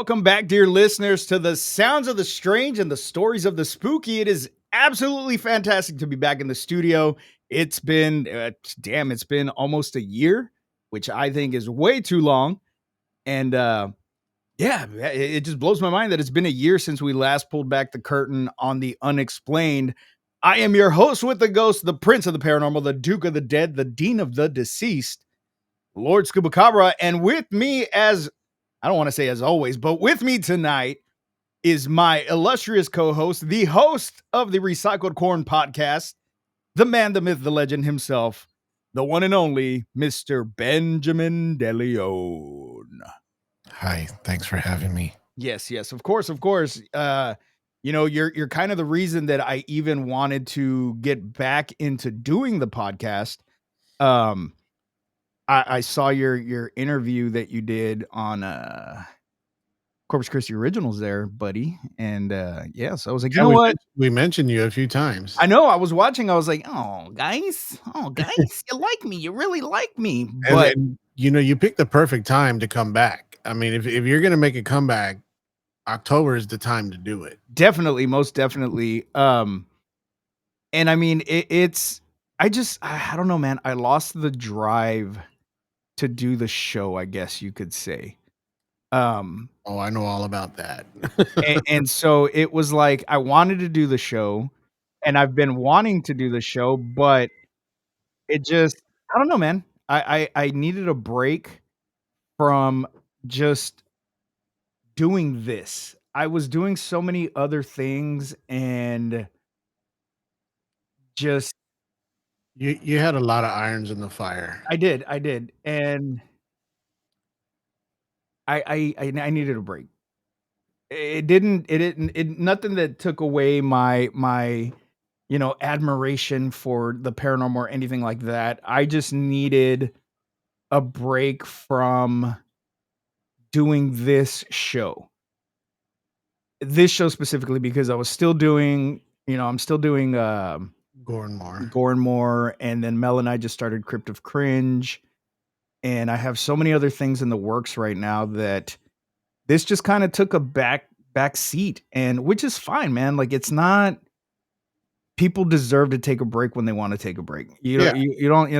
welcome back, dear listeners, to the sounds of the strange and the stories of the spooky. It is absolutely fantastic to be back in the studio. It's been, it's been almost a year, which I think is way too long. And it just blows my mind that it's been a year since we last pulled back the curtain on the unexplained. I am your host with the ghost, the prince of the paranormal, the duke of the dead, the dean of the deceased, Lord Scubacabra. And with me, as I don't want to say as always, but with me tonight is my illustrious co-host, the host of the Recycled Corn podcast, the man, the myth, the legend himself, the one and only Mr. Benjamin Deleon. Hi, thanks for having me. Yes, of course. You're kind of the reason that I even wanted to get back into doing the podcast. I saw your interview that you did on Corpus Christi Originals there, buddy. And so I was like, you know what? We mentioned you a few times. I know. I was watching. I was like, oh, guys, you like me. You really like me. But and you picked the perfect time to come back. I mean, if you're gonna make a comeback, October is the time to do it. Definitely, most definitely. And I mean, I don't know, man. I lost the drive to do the show, I guess you could say. Oh, I know all about that. and so it was like I wanted to do the show, and I've been wanting to do the show, but it just I don't know, man. I needed a break from just doing this. I was doing so many other things and just You had a lot of irons in the fire. I did. And I needed a break. It nothing that took away my admiration for the paranormal or anything like that. I just needed a break from doing this show. This show specifically because I was still doing, I'm still doing Gore and More, and then Mel and I just started Crypt of Cringe, and I have so many other things in the works right now that this just kind of took a back seat, and which is fine, man. Like, it's not, people deserve to take a break when they want to take a break. You don't,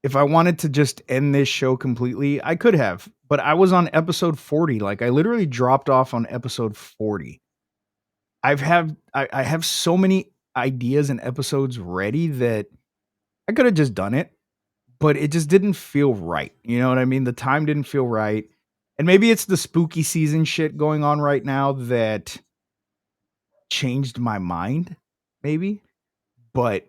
if I wanted to just end this show completely, I could have, but I was on episode 40. Like, I literally dropped off on episode 40. I have so many ideas and episodes ready that I could have just done it, but it just didn't feel right. You know what I mean? The time didn't feel right. And maybe it's the spooky season shit going on right now that changed my mind, maybe. But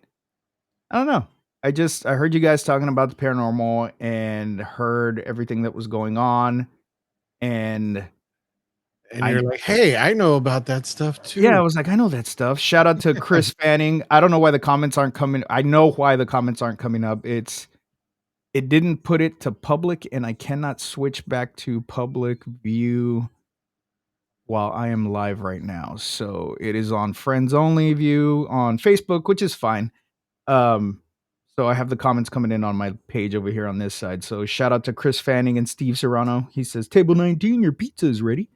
I don't know. I heard you guys talking about the paranormal and heard everything that was going on. And you're like, hey, I know about that stuff too. Yeah, I was like, I know that stuff. Shout out to Chris Fanning. I don't know why the comments aren't coming. I know why the comments aren't coming up. It didn't put it to public, and I cannot switch back to public view while I am live right now. So it is on friends only view on Facebook, which is fine. So I have the comments coming in on my page over here on this side. So shout out to Chris Fanning and Steve Serrano. He says, Table 19, your pizza is ready.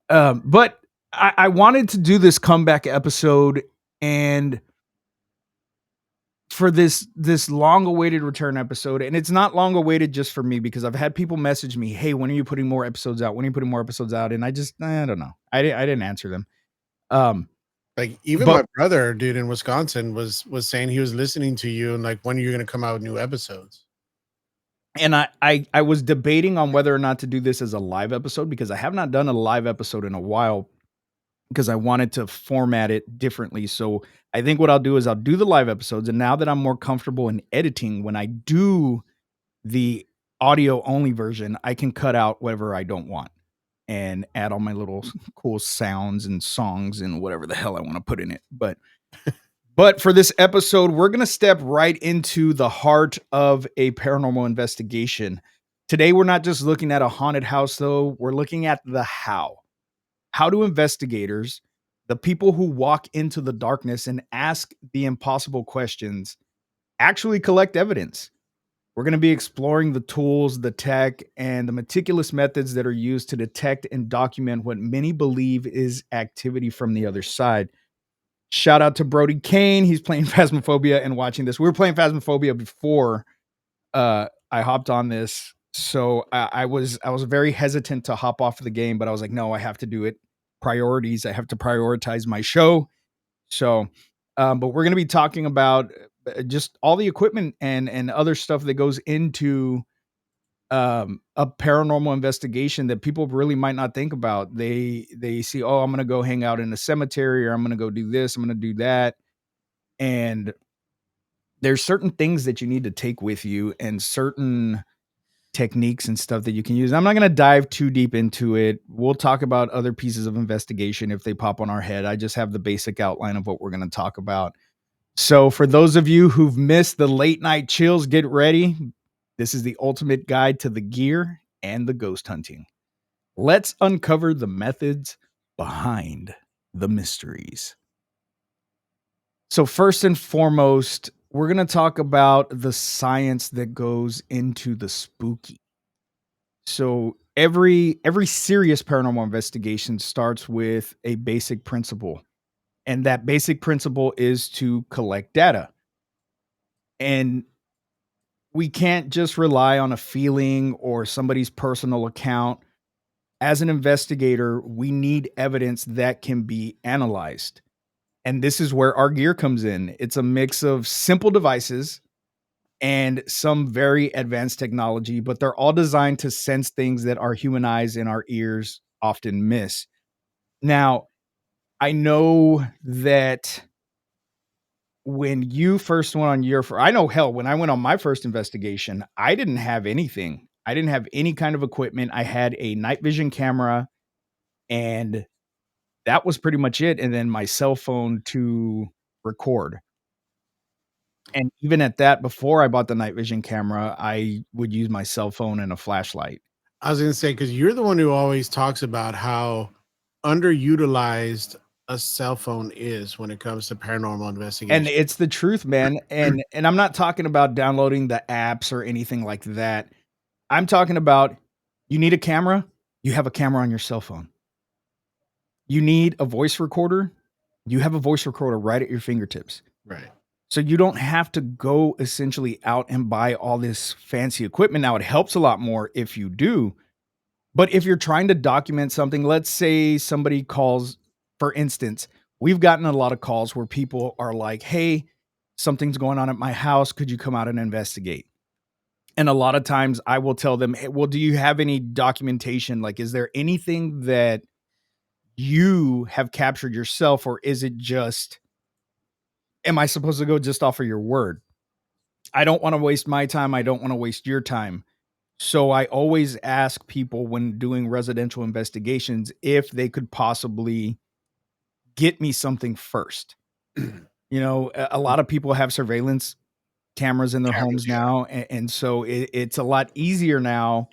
But I wanted to do this comeback episode, and for this long awaited return episode, and it's not long awaited just for me, because I've had people message me, hey, when are you putting more episodes out? And I don't know. I didn't answer them. Like, even my brother, dude, in Wisconsin was saying he was listening to you and like, when are you going to come out with new episodes? And I was debating on whether or not to do this as a live episode, because I have not done a live episode in a while, because I wanted to format it differently. So I think what I'll do is I'll do the live episodes. And now that I'm more comfortable in editing, when I do the audio only version, I can cut out whatever I don't want and add all my little cool sounds and songs and whatever the hell I want to put in it. But for this episode, we're going to step right into the heart of a paranormal investigation. Today, we're not just looking at a haunted house, though. We're looking at the how. How do investigators, the people who walk into the darkness and ask the impossible questions, actually collect evidence? We're going to be exploring the tools, the tech, and the meticulous methods that are used to detect and document what many believe is activity from the other side. Shout out to Brody Kane. He's playing Phasmophobia and watching this. We were playing Phasmophobia before I hopped on this. So I was very hesitant to hop off of the game, but I was like, no, I have to do it. Priorities. I have to prioritize my show. So, but we're going to be talking about just all the equipment and other stuff that goes into a paranormal investigation that people really might not think about. They see, oh, I'm going to go hang out in a cemetery, or I'm going to go do this, I'm going to do that, and there's certain things that you need to take with you and certain techniques and stuff that you can use. I'm not going to dive too deep into it. We'll talk about other pieces of investigation if they pop on our head. I just have the basic outline of what we're going to talk about. So, for those of you who've missed the late night chills, get ready. This is the ultimate guide to the gear and the ghost hunting. Let's uncover the methods behind the mysteries. So, first and foremost, we're going to talk about the science that goes into the spooky. So, every serious paranormal investigation starts with a basic principle, and that basic principle is to collect data. And we can't just rely on a feeling or somebody's personal account. As an investigator, we need evidence that can be analyzed. And this is where our gear comes in. It's a mix of simple devices and some very advanced technology, but they're all designed to sense things that our human eyes and our ears often miss. Now, I know that when you first went on your I know, hell, when I went on my first investigation, I didn't have anything. I didn't have any kind of equipment. I had a night vision camera, and that was pretty much it, and then my cell phone to record. And even at that, before I bought the night vision camera, I would use my cell phone and a flashlight. I was gonna say, because you're the one who always talks about how underutilized a cell phone is when it comes to paranormal And investigation. it's the truth, man, and I'm not talking about downloading the apps or anything like that. I'm talking about, you need a camera, you have a camera on your cell phone. You need a voice recorder, you have a voice recorder right at your fingertips. Right. So you don't have to go essentially out and buy all this fancy equipment. Now, it helps a lot more if you do, but if you're trying to document something, let's say somebody calls, for instance, we've gotten a lot of calls where people are like, "Hey, something's going on at my house. Could you come out and investigate?" And a lot of times I will tell them, "Hey, well, do you have any documentation? Like, is there anything that you have captured yourself, or is it just, am I supposed to go just off of your word?" I don't want to waste my time. I don't want to waste your time. So I always ask people when doing residential investigations if they could possibly get me something first. You know, a lot of people have surveillance cameras in their Cameras, homes yeah. now, and so it's a lot easier now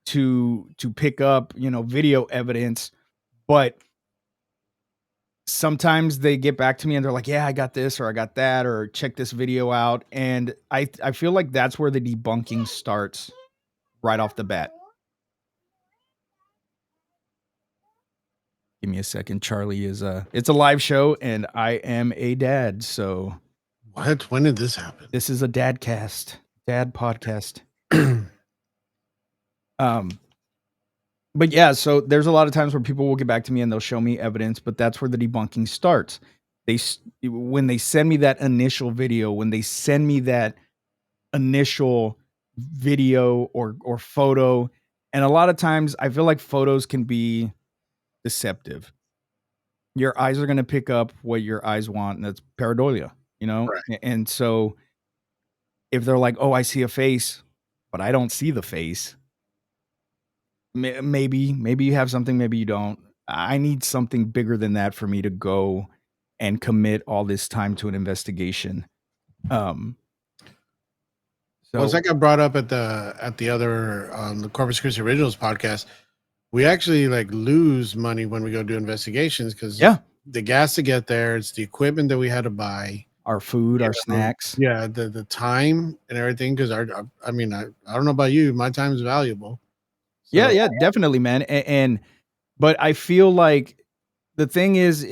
to pick up, you know, video evidence. But sometimes they get back to me and they're like, "Yeah, I got this, or I got that, or check this video out." And I feel like that's where the debunking starts right off the bat. Give me a second. Charlie is it's a live show and I am a dad, so What? When did this happen? this is a dad cast, dad podcast. Um but yeah, so there's a lot of times where people will get back to me and they'll show me evidence, but that's where the debunking starts. When they send me that initial video, when they send me that initial video or photo, and a lot of times I feel like photos can be deceptive. Your eyes are going to pick up what your eyes want, and that's pareidolia, you know? Right. And so if they're like, "Oh, I see a face, but I don't see the face," maybe you have something, maybe you don't. I need something bigger than that for me to go and commit all this time to an investigation. Um, Well, as so I got brought up at the other the Corpus Christi Originals podcast, we actually like lose money when we go do investigations because yeah, the gas to get there, it's the equipment that we had to buy. our food, you our know, snacks. yeah, the time and everything. Because I mean, I don't know about you, my time is valuable. Yeah, So yeah, definitely, man. And but I feel like the thing is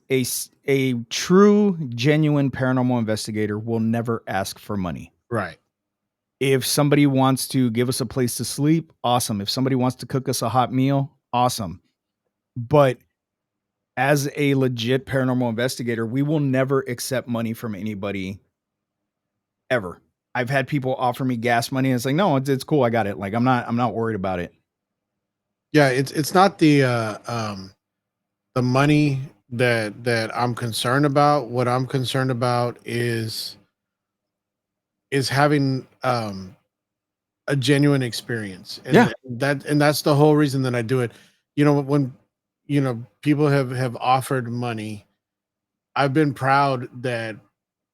a true, genuine paranormal investigator will never ask for money. right. If somebody wants to give us a place to sleep, awesome. If somebody wants to cook us a hot meal, awesome. But as a legit paranormal investigator, we will never accept money from anybody ever. I've had people offer me gas money and it's like, no, it's cool. I got it. Like I'm not worried about it. Yeah, it's not the money that I'm concerned about. What I'm concerned about is having a genuine experience, Yeah. and that's the whole reason that I do it. You know, when people have offered money, I've been proud that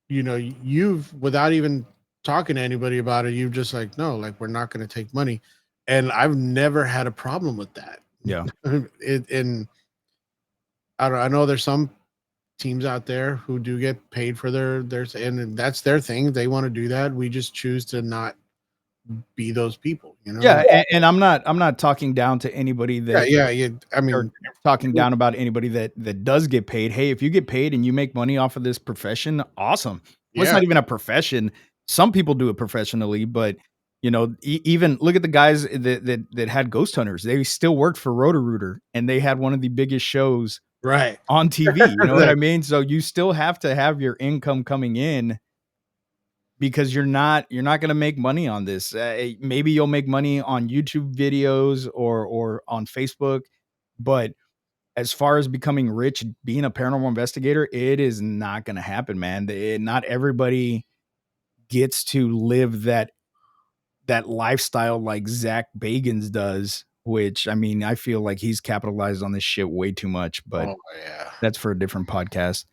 you've, without even talking to anybody about it, you've just like, no, like, we're not going to take money, and I've never had a problem with that. Yeah. And I know there's some teams out there who do get paid for their, and that's their thing. They want to do that. We just choose to not be those people, you know? Yeah. And I'm not talking down to anybody Yeah, that yeah, yeah. I or mean, talking down about anybody that does get paid. Hey, if you get paid and you make money off of this profession, awesome. Well, it's yeah, not even a profession. Some people do it professionally, but even look at the guys that had ghost hunters. They still worked for Roto-Rooter and they had one of the biggest shows right. on TV. You know what I That- mean? So you still have to have your income coming in because you're not going to make money on this. Maybe you'll make money on YouTube videos or on Facebook, but as far as becoming rich, being a paranormal investigator, it is not going to happen, man. Not everybody gets to live that lifestyle like Zach Bagans does. Which I mean, I feel like he's capitalized on this shit way too much, but oh yeah. that's for a different podcast.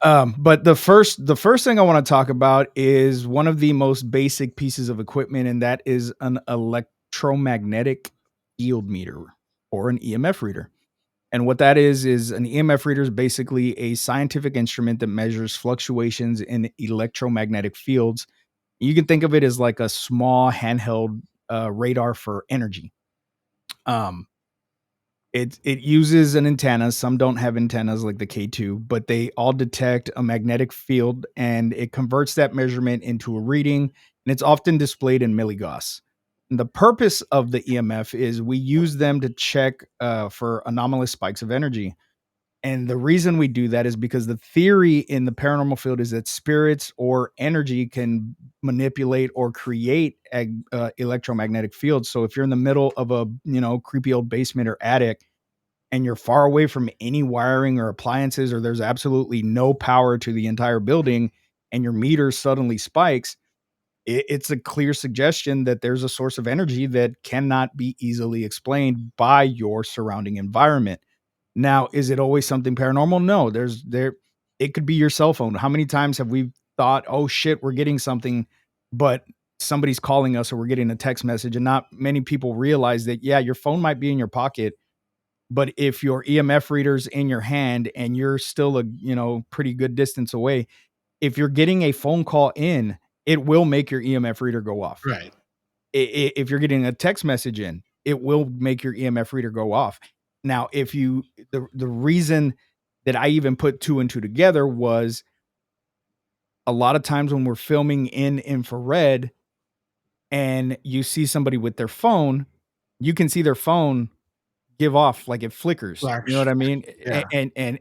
But the first thing I want to talk about is one of the most basic pieces of equipment, and that is an electromagnetic field meter or an EMF reader. And what that is an EMF reader is basically a scientific instrument that measures fluctuations in electromagnetic fields. You can think of it as like a small handheld radar for energy. Um, it uses an antenna. Some don't have antennas like the K2, but they all detect a magnetic field and it converts that measurement into a reading. And it's often displayed in milligauss. And the purpose of the EMF is we use them to check for anomalous spikes of energy. And the reason we do that is because the theory in the paranormal field is that spirits or energy can manipulate or create electromagnetic fields. So if you're in the middle of a creepy old basement or attic and you're far away from any wiring or appliances, or there's absolutely no power to the entire building, and your meter suddenly spikes, it's a clear suggestion that there's a source of energy that cannot be easily explained by your surrounding environment. Now, is it always something paranormal? No, it could be your cell phone. How many times have we thought, "Oh shit, we're getting something," but somebody's calling us or we're getting a text message, and not many people realize that yeah, your phone might be in your pocket, but if your EMF reader's in your hand and you're still a, pretty good distance away, if you're getting a phone call in, it will make your EMF reader go off. Right. If you're getting a text message in, it will make your EMF reader go off. Now, if you the reason that I even put two and two together was a lot of times when we're filming in infrared and you see somebody with their phone, you can see their phone give off like it flickers. You know Flash. what I mean? Yeah.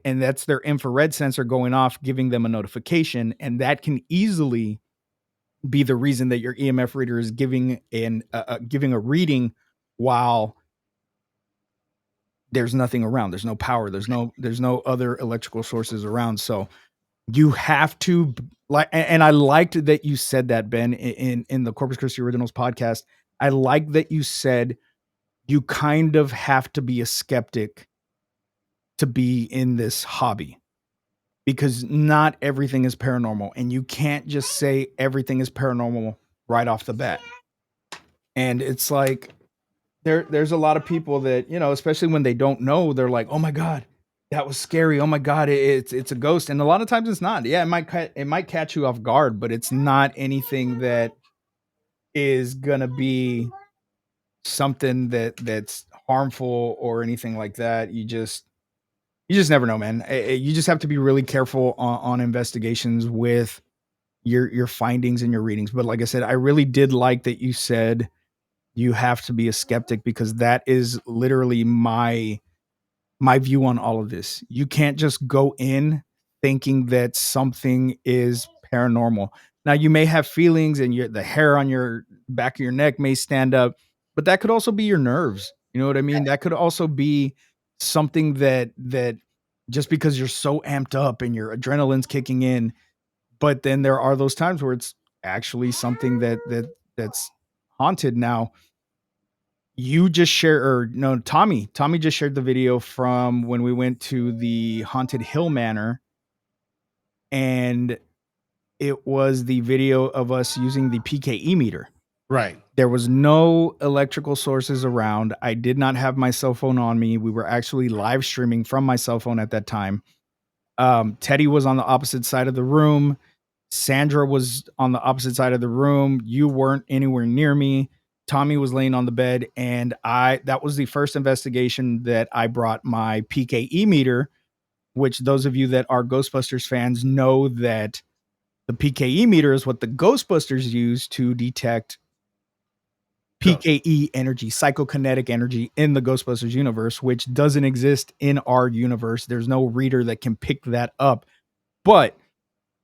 And that's their infrared sensor going off, giving them a notification, and that can easily be the reason that your EMF reader is giving a reading while there's nothing around. There's no power. There's no other electrical sources around. So you have to like, and I liked that you said that, Ben, in the Corpus Christi Originals podcast. I like that you said you kind of have to be a skeptic to be in this hobby because not everything is paranormal, and you can't just say everything is paranormal right off the bat. And it's like there's a lot of people that, especially when they don't know, they're like, "Oh my god." That was scary. Oh my god, it's a ghost, and a lot of times it's not. Yeah, it might catch you off guard, but it's not anything that is gonna be something that's harmful or anything like that. You just never know, man. You just have to be really careful on investigations with your findings and your readings. But like I said, I really did like that you said you have to be a skeptic because that is literally my view on all of this. You can't just go in thinking that something is paranormal. Now you may have feelings and the hair on your back of your neck may stand up, but that could also be your nerves. You know what I mean? That could also be something that just because you're so amped up and your adrenaline's kicking in, but then there are those times where it's actually something that's haunted. Now, you just shared, or no, Tommy just shared the video from when we went to the Haunted Hill Manor, and it was the video of us using the PKE meter. Right. There was no electrical sources around. I did not have my cell phone on me. We were actually live streaming from my cell phone at that time. Teddy was on the opposite side of the room. Sandra was on the opposite side of the room. You weren't anywhere near me. Tommy was laying on the bed, and that was the first investigation that I brought my PKE meter, which those of you that are Ghostbusters fans know that the PKE meter is what the Ghostbusters use to detect Go. PKE energy, psychokinetic energy in the Ghostbusters universe, which doesn't exist in our universe. There's no reader that can pick that up. But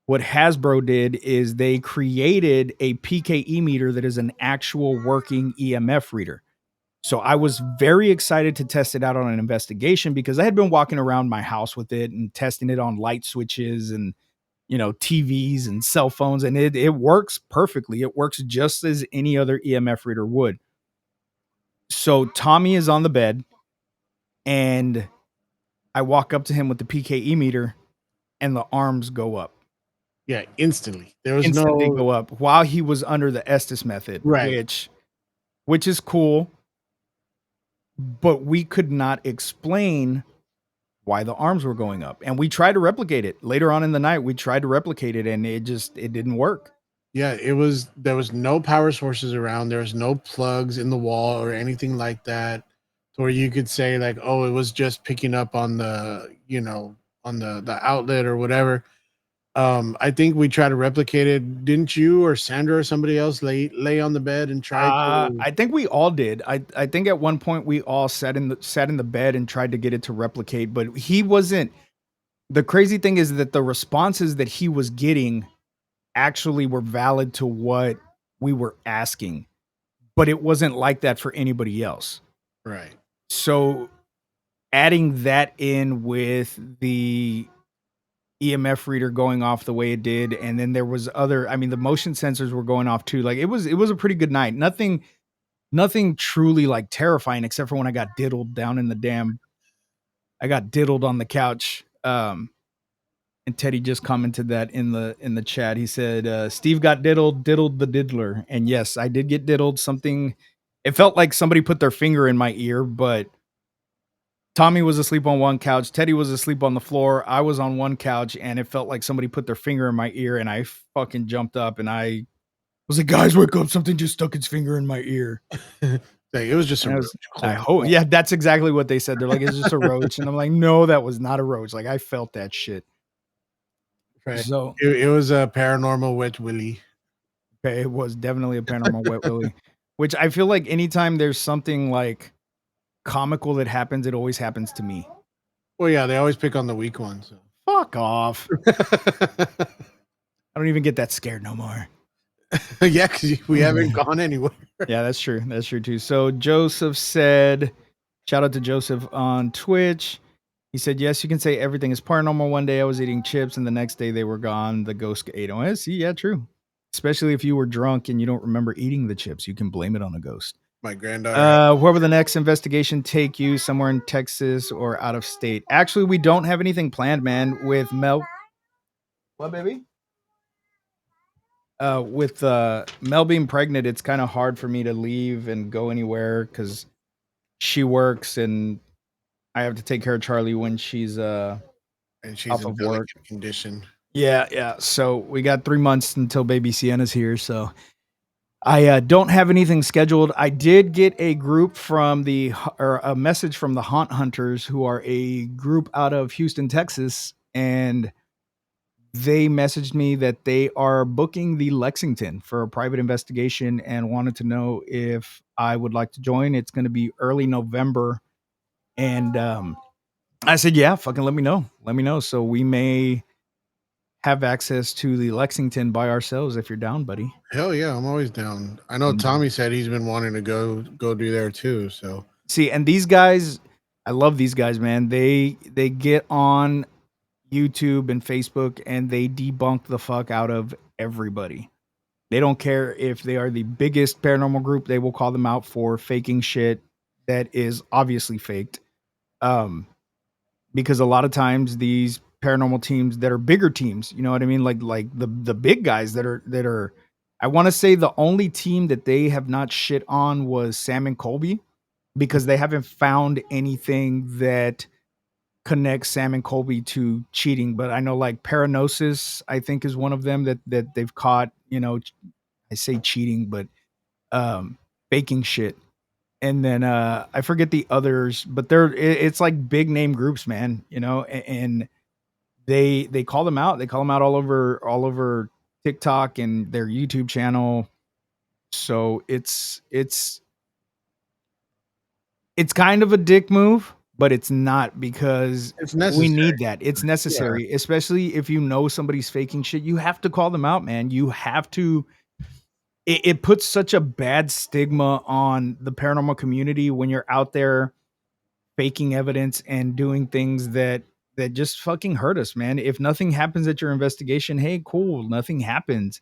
what Hasbro did is they created a PKE meter that is an actual working EMF reader. So I was very excited to test it out on an investigation because I had been walking around my house with it and testing it on light switches and TVs and cell phones, and it works perfectly. It works just as any other EMF reader would. So Tommy is on the bed, and I walk up to him with the PKE meter, and the arms go up. Yeah, instantly. There was Instantly no go up while he was under the Estes method, right. which is cool, but we could not explain why the arms were going up. And we tried to replicate it. Later on in the night, we tried to replicate it and it didn't work. Yeah, there was no power sources around. There was no plugs in the wall or anything like that, where you could say like, oh, it was just picking up on the, on the outlet or whatever. I think we tried to replicate it. Didn't you or Sandra or somebody else lay on the bed and try to? I think we all did. I think at one point we all sat in the bed and tried to get it to replicate, but he wasn't. The crazy thing is that the responses that he was getting actually were valid to what we were asking, but it wasn't like that for anybody else. Right. So adding that in with the EMF reader going off the way it did, and then there was other. I mean, the motion sensors were going off too. Like it was a pretty good night. Nothing truly like terrifying except for when I got diddled down in the damn. I got diddled on the couch. And Teddy just commented that in the chat. He said, "Steve got diddled the diddler." And yes, I did get diddled. Something. It felt like somebody put their finger in my ear, but Tommy was asleep on one couch. Teddy was asleep on the floor. I was on one couch, and it felt like somebody put their finger in my ear, and I fucking jumped up, and I was like, "Guys, wake up! Something just stuck its finger in my ear." Like, it was just a And I roach. was, I Close. hope, yeah, that's exactly what they said. They're like, "It's just a roach," and I'm like, "No, that was not a roach." Like I felt that shit. Right. So It was a paranormal wet willy. okay, it was definitely a paranormal wet willy, which I feel like anytime there's something like comical that happens, it always happens to me. Well, yeah, they always pick on the weak ones. So. Fuck off! I don't even get that scared no more. Yeah, because we haven't gone anywhere. Yeah, that's true. That's true too. So Joseph said, shout out to Joseph on Twitch. He said, yes, you can say everything is paranormal. One day I was eating chips and the next day they were gone. The ghost ate them. See, yeah, true. Especially if you were drunk and you don't remember eating the chips, you can blame it on a ghost. My granddaughter. Where will the next investigation take you? Somewhere in Texas or out of state? Actually, we don't have anything planned, man. With Mel, what baby? With Mel being pregnant, it's kind of hard for me to leave and go anywhere because she works and I have to take care of Charlie when she's and she's off in of work. delicate condition. Yeah, yeah. So we got 3 months until baby Sienna's here. So I don't have anything scheduled. I did get a group from or a message from the Haunt Hunters, who are a group out of Houston, Texas, and they messaged me that they are booking the Lexington for a private investigation and wanted to know if I would like to join. It's going to be early November, and I said, "Yeah, fucking let me know. Let me know." So we may have access to the Lexington by ourselves if you're down, buddy. Hell yeah, I'm always down. I know And Tommy said he's been wanting to go do there too. So see, and these guys, I love these guys, man. They get on YouTube and Facebook and they debunk the fuck out of everybody. They don't care if they are the biggest paranormal group, they will call them out for faking shit that is obviously faked. Um, because a lot of times these paranormal teams that are bigger teams, you know what I mean? Like the big guys that are I want to say the only team that they have not shit on was Sam and Colby, because they haven't found anything that connects Sam and Colby to cheating. But I know like Paranosis, I think, is one of them that they've caught, I say cheating, but um faking shit. And then I forget the others, but it's like big name groups, man, and they call them out. They call them out all over TikTok and their YouTube channel. So it's kind of a dick move, but it's not, because it's we necessary. need that. It's Yeah. necessary, especially if you know somebody's faking shit. You have to call them out, man. You have to. It puts such a bad stigma on the paranormal community when you're out there faking evidence and doing things that just fucking hurt us, man. If nothing happens at your investigation, hey, cool, nothing happens.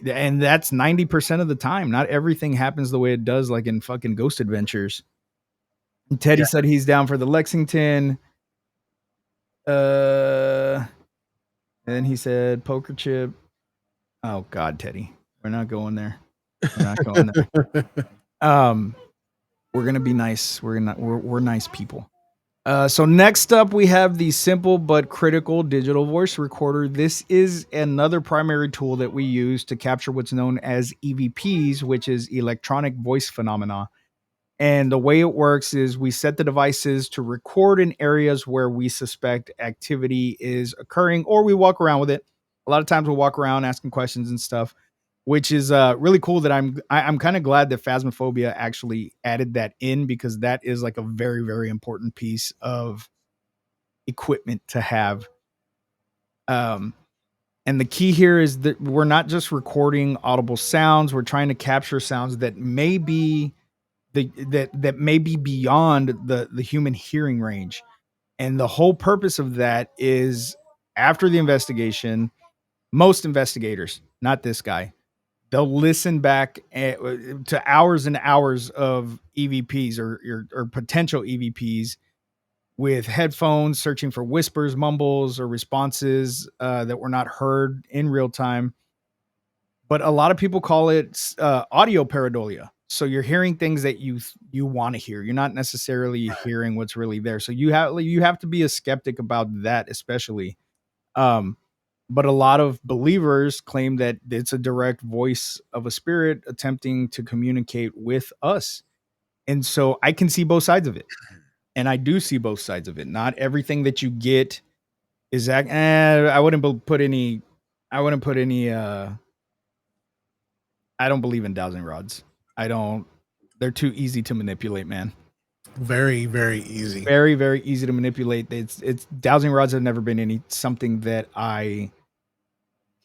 And that's 90% of the time. Not everything happens the way it does, like in fucking Ghost Adventures. And Teddy Yeah. said he's down for the Lexington. And then he said poker chip. Oh God, Teddy, we're not going there. We're not going there. Um, we're gonna be nice. We're nice people. So next up, we have the simple but critical digital voice recorder. This is another primary tool that we use to capture what's known as EVPs, which is electronic voice phenomena. And the way it works is we set the devices to record in areas where we suspect activity is occurring, or we walk around with it. A lot of times we'll walk around asking questions and stuff, which is really cool. That I'm kind of glad that Phasmophobia actually added that in, because that is like a very, very important piece of equipment to have. Um, and the key here is that we're not just recording audible sounds; we're trying to capture sounds that may be that may be beyond the human hearing range. And the whole purpose of that is, after the investigation, most investigators, not this guy, they'll listen back to hours and hours of EVPs or potential EVPs with headphones, searching for whispers, mumbles, or responses that were not heard in real time. But a lot of people call it audio pareidolia. So you're hearing things that you want to hear. You're not necessarily hearing what's really there. So you have to be a skeptic about that, especially. Um, but a lot of believers claim that it's a direct voice of a spirit attempting to communicate with us. And so I can see both sides of it. And I do see both sides of it. Not everything that you get is that I wouldn't put any I wouldn't put any I don't believe in dowsing rods. I don't. They're too easy to manipulate, man. Very, very easy. Very, very easy to manipulate. It's dowsing rods have never been something that I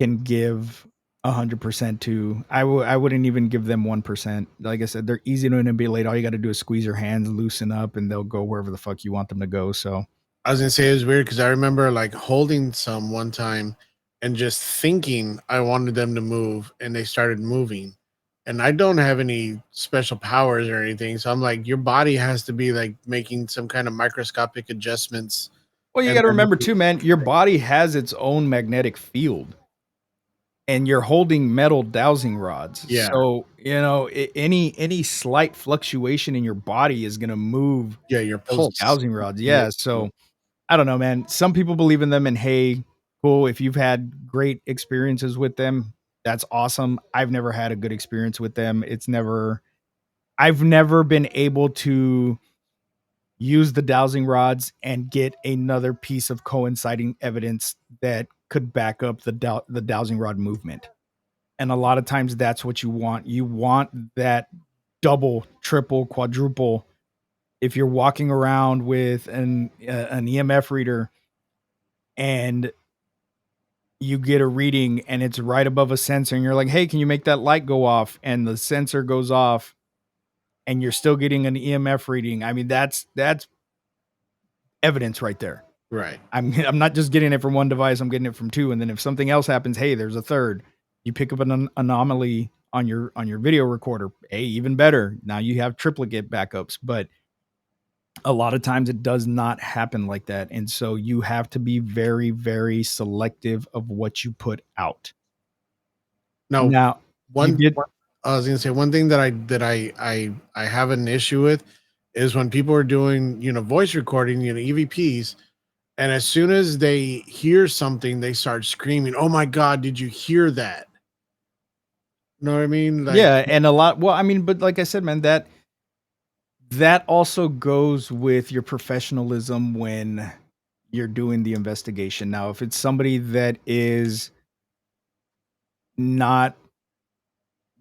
can give 100% to. I wouldn't even give them 1%. Like I said, they're easy to manipulate. All you got to do is squeeze your hands, loosen up, and they'll go wherever the fuck you want them to go. So I was gonna say it was weird because I remember like holding some one time and just thinking I wanted them to move, and they started moving. And I don't have any special powers or anything, so I'm like, your body has to be like making some kind of microscopic adjustments, well, you and got to then remember too, man. Your body has its own magnetic field. and you're holding metal dowsing rods. Yeah. So, any slight fluctuation in your body is gonna move Yeah, your those pulse. dowsing rods. Yeah. Yeah, so I don't know, man. Some people believe in them, and hey, cool. If you've had great experiences with them, that's awesome. I've never had a good experience with them. I've never been able to use the dowsing rods and get another piece of coinciding evidence that could back up the dowsing rod movement. And a lot of times that's what you want. You want that double, triple, quadruple. If you're walking around with an EMF reader and you get a reading and it's right above a sensor and you're like, "Hey, can you make that light go off?" and the sensor goes off and you're still getting an EMF reading. I mean, that's evidence right there. Right. I'm not just getting it from one device, I'm getting it from two, and then if something else happens, hey, there's a third. You pick up an anomaly on your video recorder. Hey, even better. Now you have triplicate backups, but a lot of times it does not happen like that. And so you have to be very, very selective of what you put out. Now, Now, you did. I was gonna say one thing that I have an issue with is when people are doing, voice recording, EVPs, and as soon as they hear something, they start screaming, "Oh my god, did you hear that?" Know what I mean? Like, Yeah, and a lot, well, I mean, but like I said, man, that also goes with your professionalism when you're doing the investigation. Now, if it's somebody that is not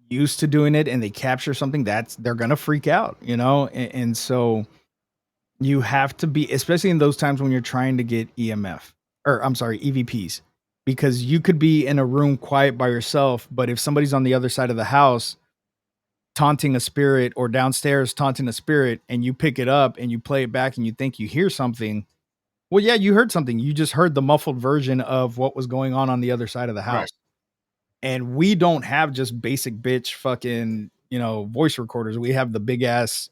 used to doing it and they capture something, they're gonna freak out, and so you have to be, especially in those times when you're trying to get EMF, or I'm sorry, EVPs, because you could be in a room quiet by yourself, but if somebody's on the other side of the house taunting a spirit or downstairs taunting a spirit and you pick it up and you play it back and you think you hear something, well, yeah, you heard something. You just heard the muffled version of what was going on the other side of the right. house. And we don't have just basic bitch fucking, voice recorders. We have the big ass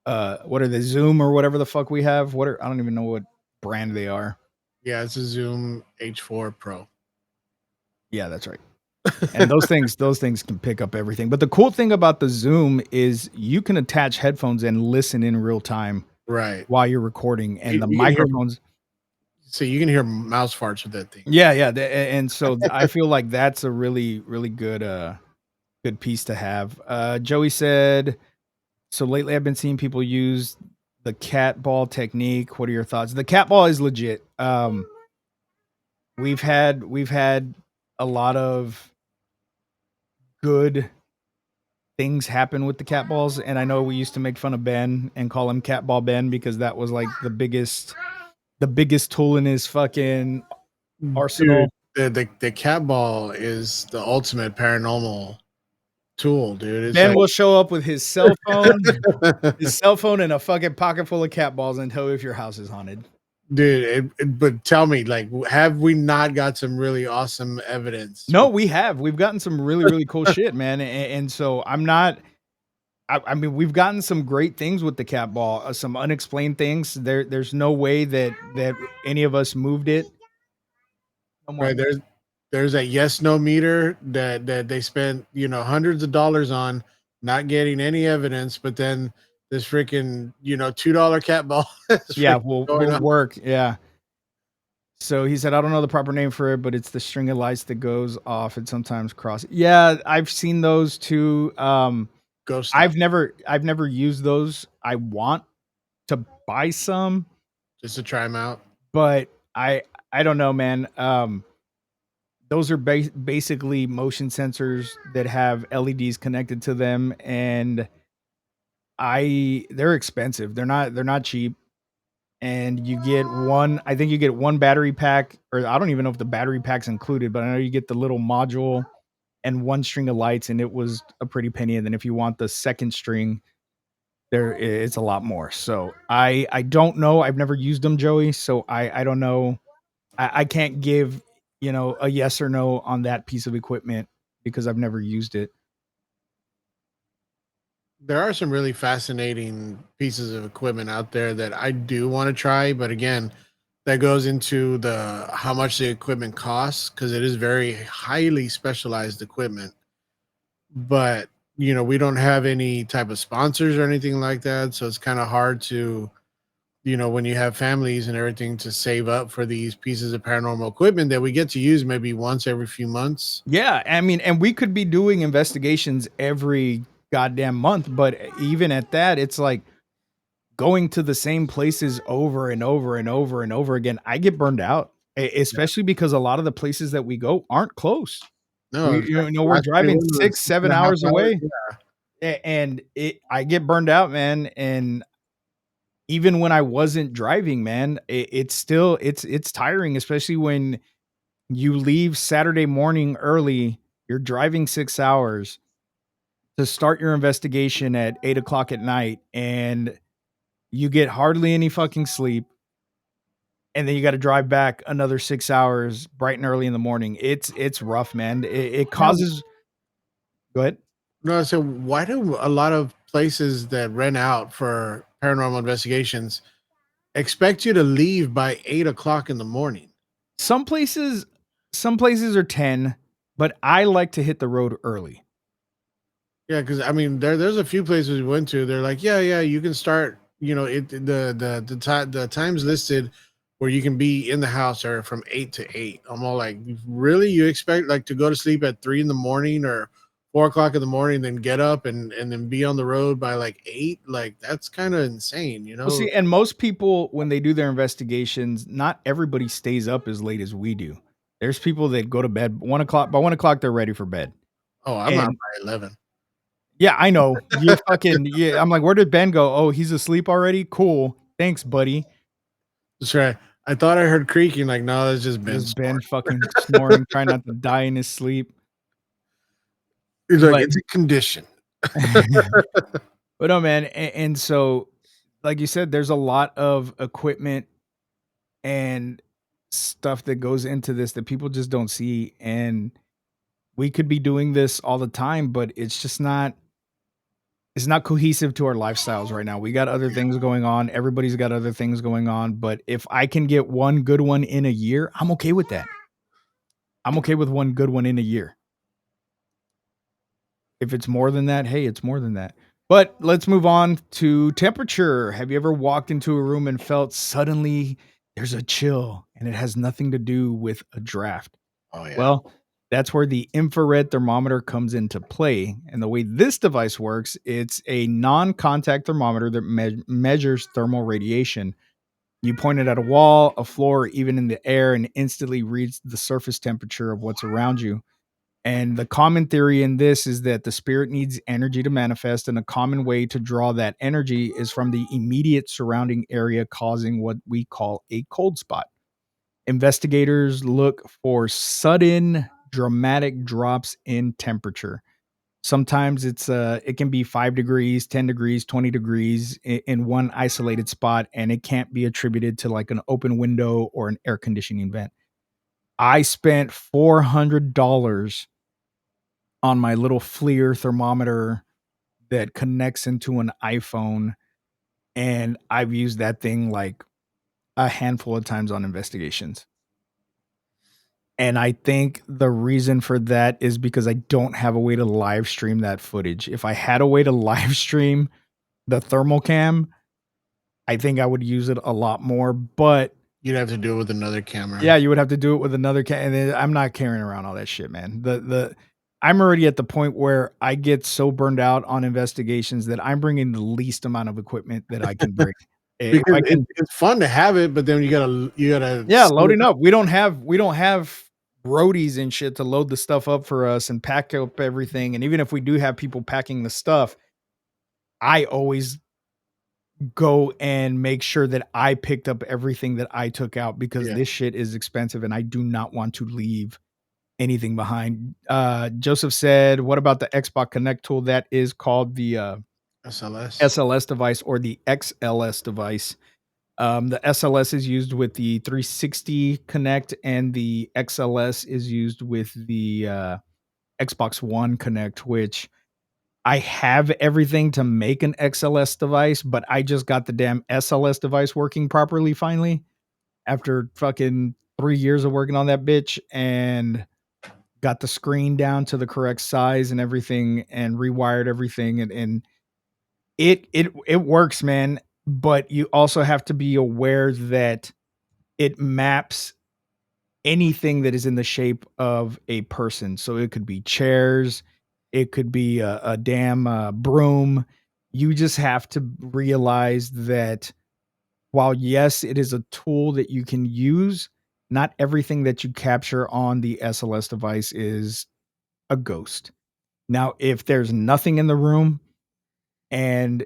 what are they, Zoom or whatever the fuck we have. I don't even know what brand they are. Yeah, it's a Zoom H4 Pro. Yeah, that's right. And those things can pick up everything. But the cool thing about the Zoom is you can attach headphones and listen in real time Right. while you're recording, and the You can hear microphones. so you can hear mouse farts with that thing. Yeah, yeah, and so I feel like that's a really, really good piece to have. Joey said, so lately I've been seeing people use the cat ball technique. What are your thoughts? The cat ball is legit. We've had a lot of good things happen with the cat balls, and I know we used to make fun of Ben and call him Cat Ball Ben because that was like the biggest tool in his fucking Dude, arsenal. the cat ball is the ultimate paranormal tool, dude. It's Ben like will show up with his cell phone and a fucking pocket full of cat balls and tell you if your house is haunted. dude, but tell me, like, have we not got some really awesome evidence No, with we have. We've gotten some really, really cool shit, man. And so I'm not. I mean, we've gotten some great things with the cat ball. Some unexplained things. There's no way that any of us moved it. No more. right? There's a yes no meter that they spent, hundreds of dollars on, not getting any evidence, but then this freaking, $2 cat ball is Yeah, freaking going will on. work. Yeah. So he said, I don't know the proper name for it, but it's the string of lights that goes off and sometimes cross. Yeah, I've seen those too. Ghost I've stuff, never used those. I want to buy some, just to try them out. but I don't know, man. Those are basically motion sensors that have LEDs connected to them, and they're expensive. They're not cheap. And you get one, I think you get one battery pack, or I don't even know if the battery pack's included, but I know you get the little module and one string of lights, and it was a pretty penny. And then if you want the second string, it's a lot more. So I don't know. I've never used them, Joey. So I don't know. I can't give a yes or no on that piece of equipment because I've never used it. There are some really fascinating pieces of equipment out there that I do want to try, but again, that goes into the how much the equipment costs because it is very highly specialized equipment. But we don't have any type of sponsors or anything like that, so it's kind of hard to when you have families and everything to save up for these pieces of paranormal equipment that we get to use maybe once every few months. Yeah, I mean, and we could be doing investigations every goddamn month, but even at that, it's like going to the same places over and over and over and over again. I get burned out, especially because a lot of the places that we go aren't close. No, We, in fact, the we're last one we driving went was 6, 7 hours 6.5 hours. away, and I get burned out, man. And even when I wasn't driving, man, it's still it's tiring, especially when you leave Saturday morning early. You're driving 6 hours to start your investigation at 8 o'clock at night, and you get hardly any fucking sleep, and then you gotta drive back another 6 hours bright and early in the morning. It's rough, man. It Now, causes Go ahead. no, so why do a lot of places that rent out for paranormal investigations expect you to leave by 8 o'clock in the morning? Some places some places are 10, but I like to hit the road early. Yeah, because I mean, there's a few places we went to. They're like, yeah, yeah, you can start. The times listed where you can be in the house are from 8 to 8. I'm all like, really? You expect like to go to sleep at 3 in the morning or 4 o'clock in the morning, then get up and then be on the road by like 8? Like that's kind of insane, you Well, know? see, and most people, when they do their investigations, not everybody stays up as late as we do. There's people that go to bed 1 o'clock. By 1 o'clock, they're ready for bed. Oh, I'm out And by 11. yeah, I know. You're fucking yeah. I'm like, where did Ben go? Oh, he's asleep already? Cool. Thanks, buddy. That's right. I thought I heard creaking. Like, no, that's just Ben Just snoring. Ben fucking snoring, trying not to die in his sleep. He's like, But it's a condition. but no, man. And so, like you said, there's a lot of equipment and stuff that goes into this that people just don't see. And we could be doing this all the time, but it's not cohesive to our lifestyles right now. We got other things going on. Everybody's got other things going on. But if I can get one good one in a year, I'm okay with that. I'm okay with one good one in a year. If it's more than that, hey, it's more than that. But let's move on to temperature. Have you ever walked into a room and felt suddenly there's a chill and it has nothing to do with a draft? Oh yeah. Well, that's where the infrared thermometer comes into play. And the way this device works, it's a non contact thermometer that measures thermal radiation. You point it at a wall, a floor, or even in the air, and instantly reads the surface temperature of what's around you. And the common theory in this is that the spirit needs energy to manifest, and a common way to draw that energy is from the immediate surrounding area, causing what we call a cold spot. Investigators look for sudden dramatic drops in temperature. Sometimes it can be 5 degrees, 10 degrees, 20 degrees in one isolated spot, and it can't be attributed to like an open window or an air conditioning vent. I spent $400 on my little FLIR thermometer that connects into an iPhone, and I've used that thing like a handful of times on investigations. And I think the reason for that is because I don't have a way to live stream that footage. If I had a way to live stream the thermal cam, I think I would use it a lot more. But You'd have to do it with another camera. yeah, you would have to do it with another cam. And I'm not carrying around all that shit, man. I'm already at the point where I get so burned out on investigations that I'm bringing the least amount of equipment that I can bring. If Because I can, it's fun to have it, but then you gotta yeah, set it loading up. up. We don't have roadies and shit to load the stuff up for us and pack up everything. And even if we do have people packing the stuff, I always go and make sure that I picked up everything that I took out because Yeah, this shit is expensive and I do not want to leave anything behind. Joseph said, "What about the Xbox Connect tool that is called the SLS. SLS device or the XLS device?" The SLS is used with the 360 Connect, and the XLS is used with the Xbox One Connect, which I have everything to make an XLS device, but I just got the damn SLS device working properly finally. after fucking 3 years of working on that bitch and got the screen down to the correct size and everything and rewired everything and it works, man, but you also have to be aware that it maps anything that is in the shape of a person. So it could be chairs, it could be a damn broom. You just have to realize that while yes, it is a tool that you can use, not everything that you capture on the SLS device is a ghost. Now, if there's nothing in the room and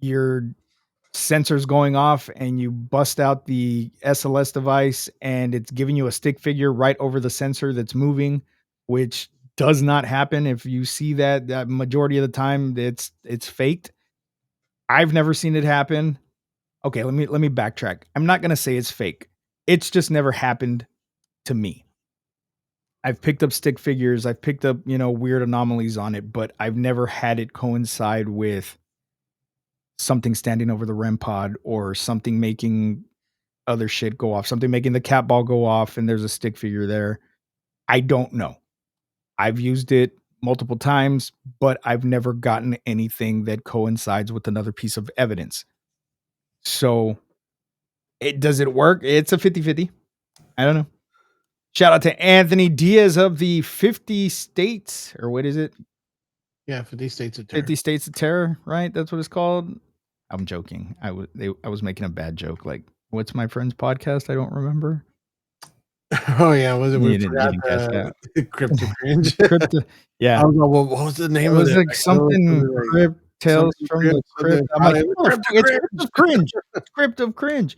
your sensor's going off and you bust out the SLS device and it's giving you a stick figure right over the sensor that's moving, which does not happen. If you see that, that majority of the time it's faked. I've never seen it happen. Okay, let me backtrack. I'm not gonna say it's fake. It's just never happened to me. I've picked up stick figures, I've picked up, weird anomalies on it, but I've never had it coincide with something standing over the REM pod or something making other shit go off, something making the cat ball go off and there's a stick figure there. I don't know. I've used it multiple times, but I've never gotten anything that coincides with another piece of evidence. So, does it work? It's a 50-50. I don't know. Shout out to Anthony Diaz of the 50 states, or what is it? Yeah, for these states of terror. 50 states of terror, right? That's what it's called. I'm joking. I was making a bad joke. Like, what's my friend's podcast? I don't remember. Oh yeah, was it? We You forgot didn't catch that. the crypto cringe. Crypto, yeah. I was like, well, what was the It name of was it? like I know it's something something like crypt tales something from crypt, the crypt. something I'm like, the "Motherfucker, crypto it's cringe. Crypt of Cringe. It's Crypt of Cringe."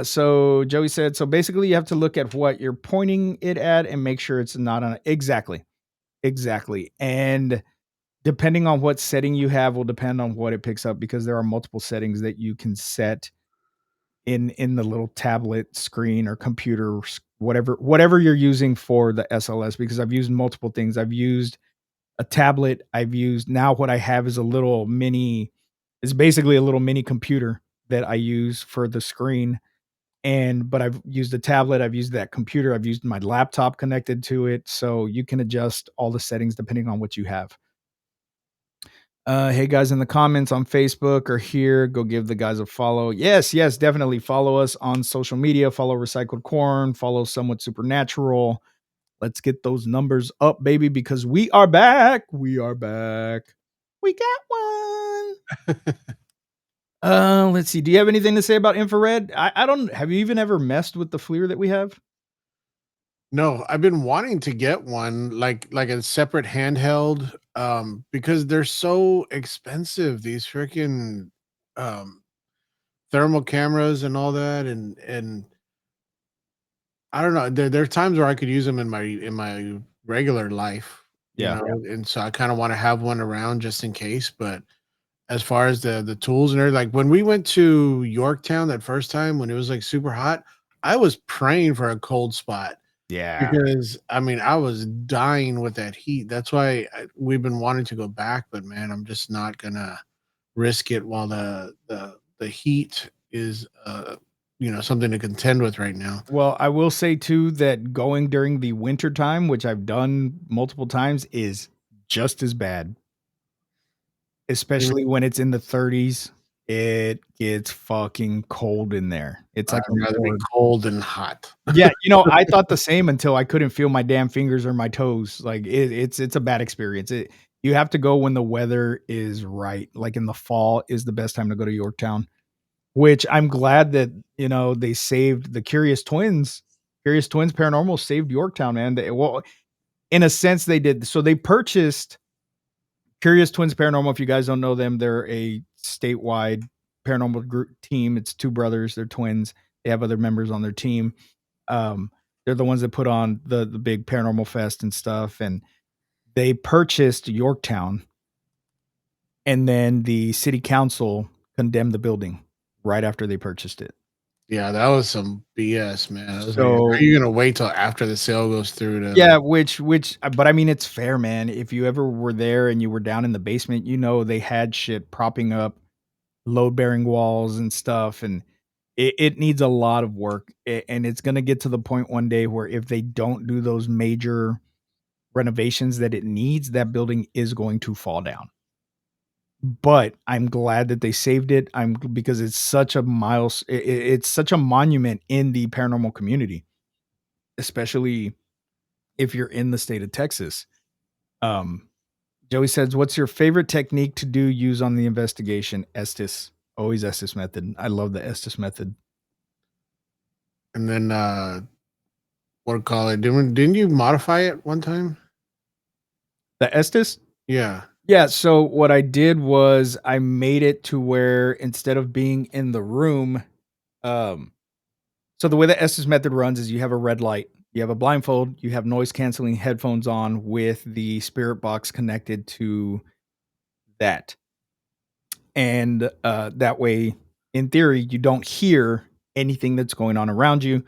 So Joey said, so basically you have to look at what you're pointing it at and make sure it's not on exactly. Exactly. And depending on what setting you have will depend on what it picks up because there are multiple settings that you can set in the little tablet screen or computer whatever you're using for the SLS because I've used multiple things. I've used a tablet. I've used now what I have is a little mini it's basically a little mini computer that I use for the screen. But I've used a tablet, I've used that computer, I've used my laptop connected to it. So you can adjust all the settings depending on what you have. Hey guys in the comments on Facebook or here, go give the guys a follow. Yes, yes, definitely follow us on social media. Follow Recycled Corn, follow Somewhat Supernatural. Let's get those numbers up, baby, because we are back. We are back. We got one. Let's see. Do you have anything to say about infrared? I don't have you even ever messed with the FLIR that we have? No, I've been wanting to get one like a separate handheld because they're so expensive. These freaking um thermal cameras and all that and I don't know. There are times where I could use them in my regular life, Yeah. and so I kind of want to have one around just in case. But as far as the tools and everything, like when we went to Yorktown that first time when it was like super hot, I was praying for a cold spot Yeah. because I mean I was dying with that heat. That's why we've been wanting to go back, but man, I'm just not gonna risk it while the heat is something to contend with right now. Well, I will say too that going during the winter time, which I've done multiple times, is just as bad, especially when it's in the 30s. It gets fucking cold in there. It's I'd like a rather be morgue. cold than hot. Yeah, I thought the same until I couldn't feel my damn fingers or my toes. Like it's a bad experience. You have to go when the weather is right. Like in the fall is the best time to go to Yorktown. Which I'm glad that they saved the Curious Twins. Curious Twins Paranormal saved Yorktown, man. Well, in a sense, they did. So they purchased Curious Twins Paranormal. If you guys don't know them, they're a statewide paranormal group team. It's two brothers. They're twins. They have other members on their team. Um, they're the ones that put on the big paranormal fest and stuff. And they purchased Yorktown, and then the city council condemned the building right after they purchased it. Yeah, that was some BS, man. I was like, So are you gonna wait till after the sale goes through to yeah, like which but I mean, it's fair, man. If you ever were there and you were down in the basement, they had shit propping up load-bearing walls and stuff, and it needs a lot of work, and it's going to get to the point one day where if they don't do those major renovations that it needs, that building is going to fall down. But I'm glad that they saved it. Because it's such a it's such a monument in the paranormal community, especially if you're in the state of Texas. Um, Joey says, "What's your favorite technique to use on the investigation?" Estes, always Estes method. I love the Estes method. And then what do call it? Didn't you modify it one time? The Estes? Yeah. Yeah, so what I did was I made it to where instead of being in the room, um, so the way the Estes method runs is you have a red light, you have a blindfold, you have noise canceling headphones on with the spirit box connected to that. And that way, in theory, you don't hear anything that's going on around you.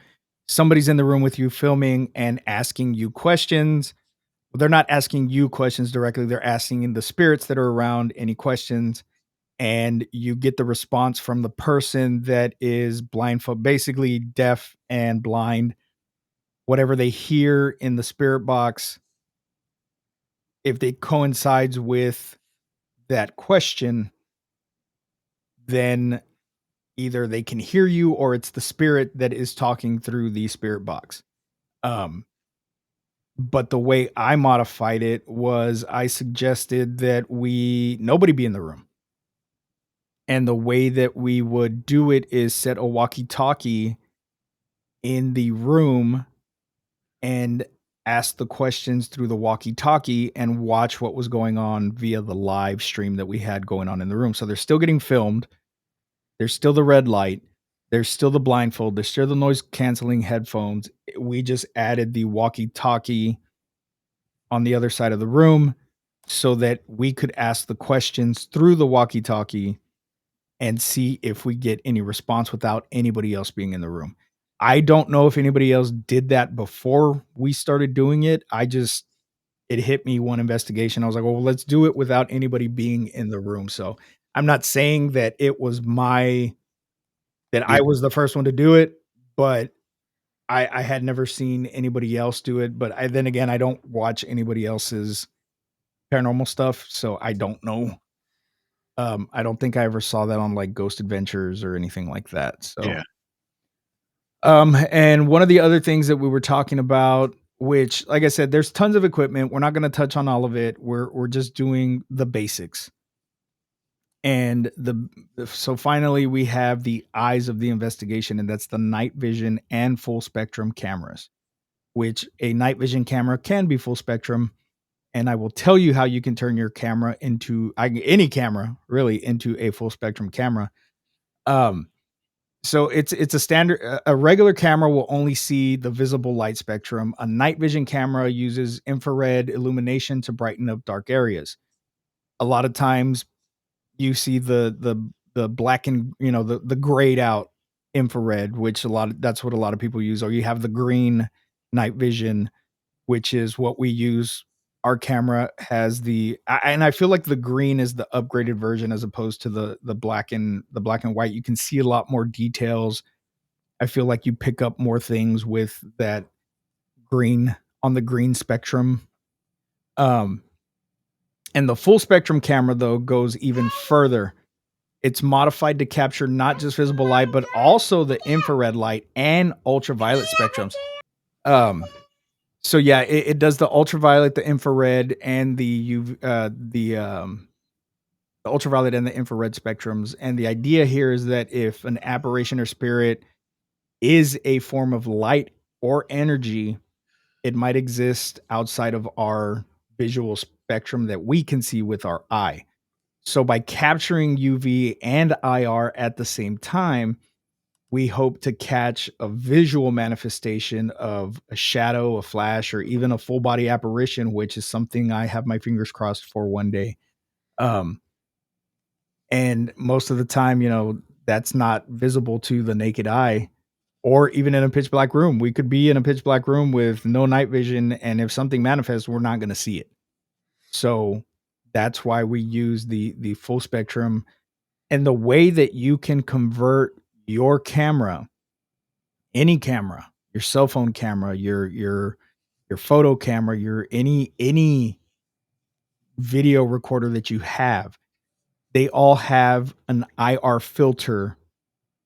Somebody's in the room with you filming and asking you questions. Well, they're not asking you questions directly, they're asking the spirits that are around any questions, and you get the response from the person that is blindfold, basically deaf and blind. Whatever they hear in the spirit box, if it coincides with that question, then either they can hear you or it's the spirit that is talking through the spirit box. Um, but the way I modified it was I suggested that nobody be in the room. And the way that we would do it is set a walkie-talkie in the room and ask the questions through the walkie-talkie and watch what was going on via the live stream that we had going on in the room. So they're still getting filmed. There's still the red light. There's still the blindfold. There's still the noise canceling headphones. We just added the walkie-talkie on the other side of the room so that we could ask the questions through the walkie-talkie and see if we get any response without anybody else being in the room. I don't know if anybody else did that before we started doing it. It hit me one investigation. I was like, well, let's do it without anybody being in the room. So I'm not saying that that Yeah. I was the first one to do it, but I had never seen anybody else do it. But then again, I don't watch anybody else's paranormal stuff, so I don't know. I don't think I ever saw that on like Ghost Adventures or anything like that. So, Yeah. and one of the other things that we were talking about, which, like I said, there's tons of equipment. We're not going to touch on all of it. We're just doing the basics. And so finally we have the eyes of the investigation, and that's the night vision and full spectrum cameras, which a night vision camera can be full spectrum. And I will tell you how you can turn your camera any camera really into a full spectrum camera. Um, so it's a standard. A regular camera will only see the visible light spectrum. A night vision camera uses infrared illumination to brighten up dark areas. A lot of times you see the black and the grayed out infrared, which that's what a lot of people use, or you have the green night vision, which is what we use. Our camera has and I feel like the green is the upgraded version as opposed to the black and white. You can see a lot more details. I feel like you pick up more things with that green on the green spectrum. Um, and the full spectrum camera though goes even further. It's modified to capture not just visible light, but also the infrared light and ultraviolet spectrums. Um, so yeah, it does the ultraviolet, the infrared, and the ultraviolet and the infrared spectrums. And the idea here is that if an apparition or spirit is a form of light or energy, it might exist outside of our visual spectrum that we can see with our eye. So by capturing UV and IR at the same time, we hope to catch a visual manifestation of a shadow, a flash, or even a full body apparition, which is something I have my fingers crossed for one day. Um, and most of the time, that's not visible to the naked eye or even in a pitch black room. We could be in a pitch black room with no night vision, and if something manifests, we're not going to see it. So that's why we use the full spectrum. And the way that you can convert your camera, any camera, your cell phone camera, your photo camera, your any video recorder that you have, they all have an IR filter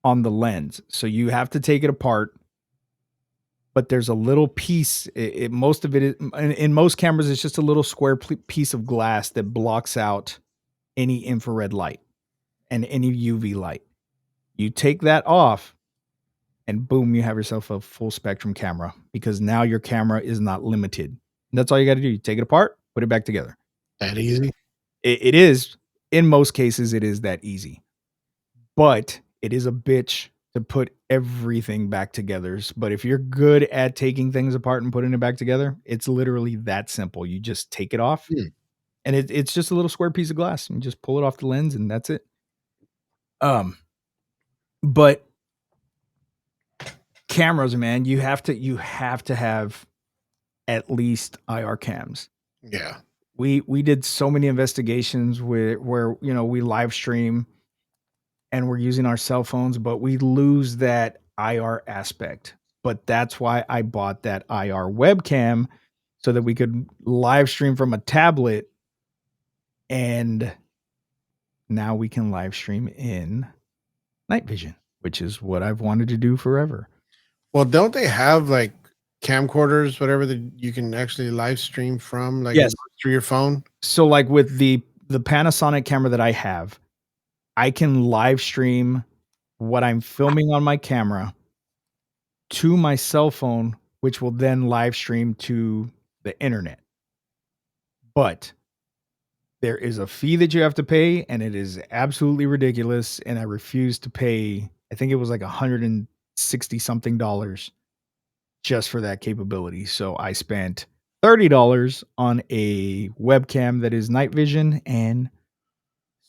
on the lens. So you have to take it apart, but there's a little piece. Most of it is, in most cameras, it's just a little square piece of glass that blocks out any infrared light and any UV light. You take that off, and boom, you have yourself a full spectrum camera because now your camera is not limited. And that's all you got to do. You take it apart, put it back together. That easy? It is, in most cases, it is that easy, but it is a bitch to put everything back together. But if you're good at taking things apart and putting it back together, it's literally that simple. You just take it off, Hmm. and it's just a little square piece of glass, and you just pull it off the lens, and that's it. But cameras, man, you have to have at least IR cams. Yeah. We did so many investigations where we live stream and we're using our cell phones, but we lose that IR aspect. But that's why I bought that IR webcam so that we could live stream from a tablet, and now we can live stream in night vision, which is what I've wanted to do forever. Well, don't they have like camcorders, whatever that you can actually live stream from, like Yes. through your phone? So like with the Panasonic camera that I have, I can live stream what I'm filming on my camera to my cell phone, which will then live stream to the internet. But there is a fee that you have to pay, and it is absolutely ridiculous. And I refuse to pay, I think it was like 160 something dollars just for that capability. So I spent $30 on a webcam that is night vision and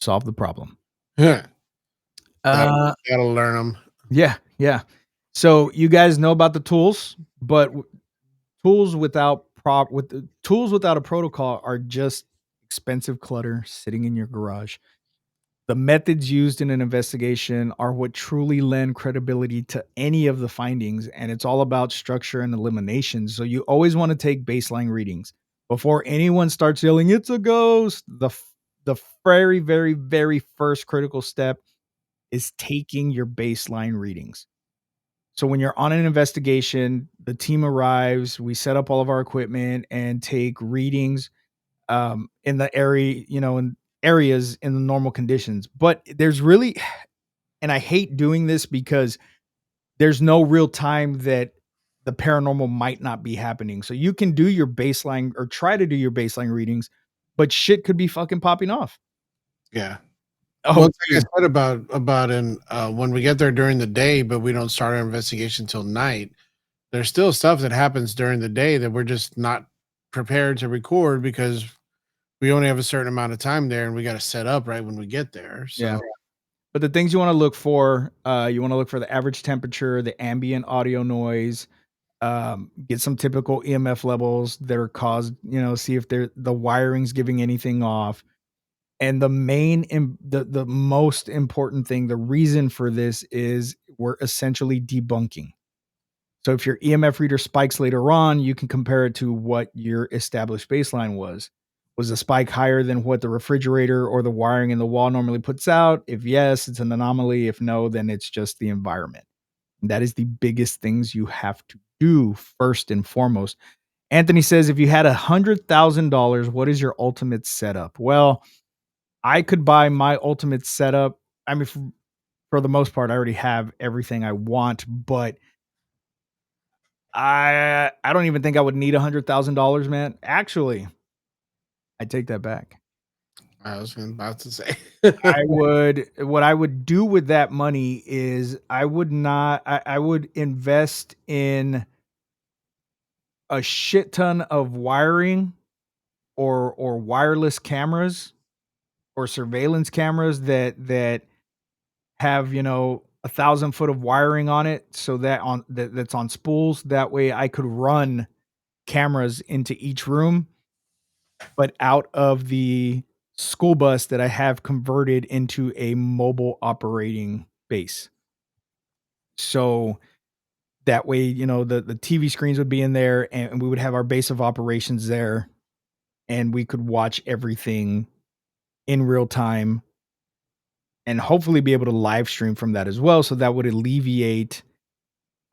solved the problem. Yeah. That Uh, that'll learn them. yeah, yeah. So you guys know about the tools, but tools without tools without a protocol are just expensive clutter sitting in your garage. The methods used in an investigation are what truly lend credibility to any of the findings, and it's all about structure and elimination. So you always want to take baseline readings before anyone starts yelling, "It's a ghost." The very, very, very first critical step is taking your baseline readings. So when you're on an investigation, the team arrives, we set up all of our equipment and take readings in the area, in areas in the normal conditions. But there's really, and I hate doing this because there's no real time that the paranormal might not be happening. So you can do your baseline or try to do your baseline readings, but shit could be fucking popping off. Yeah. Well, Oh, it's like dude. I said about in when we get there during the day, but we don't start our investigation till night. There's still stuff that happens during the day that we're just not prepared to record because we only have a certain amount of time there, and we got to set up right when we get there. Yeah. So But the things you want to look for, you want to look for the average temperature, the ambient audio noise, get some typical EMF levels that are caused, see if the wiring's giving anything off. And the most important thing, the reason for this is we're essentially debunking. So if your EMF reader spikes later on, you can compare it to what your established baseline was. Was the spike higher than what the refrigerator or the wiring in the wall normally puts out? If yes, it's an anomaly. If no, then it's just the environment. And that is the biggest things you have to do first and foremost. Anthony says, if you had $100,000, what is your ultimate setup? Well, I could buy my ultimate setup. I mean, for the most part, I already have everything I want, but I don't even think I would need $100,000, man. Actually, I take that back. I was about to say, I would what I would do with that money is I would invest in a shit ton of wiring or wireless cameras or surveillance cameras that have, 1,000 foot of wiring on it so that's on spools. That way I could run cameras into each room, but out of the school bus that I have converted into a mobile operating base. So that way, the TV screens would be in there and we would have our base of operations there and we could watch everything in real time and hopefully be able to live stream from that as well. So that would alleviate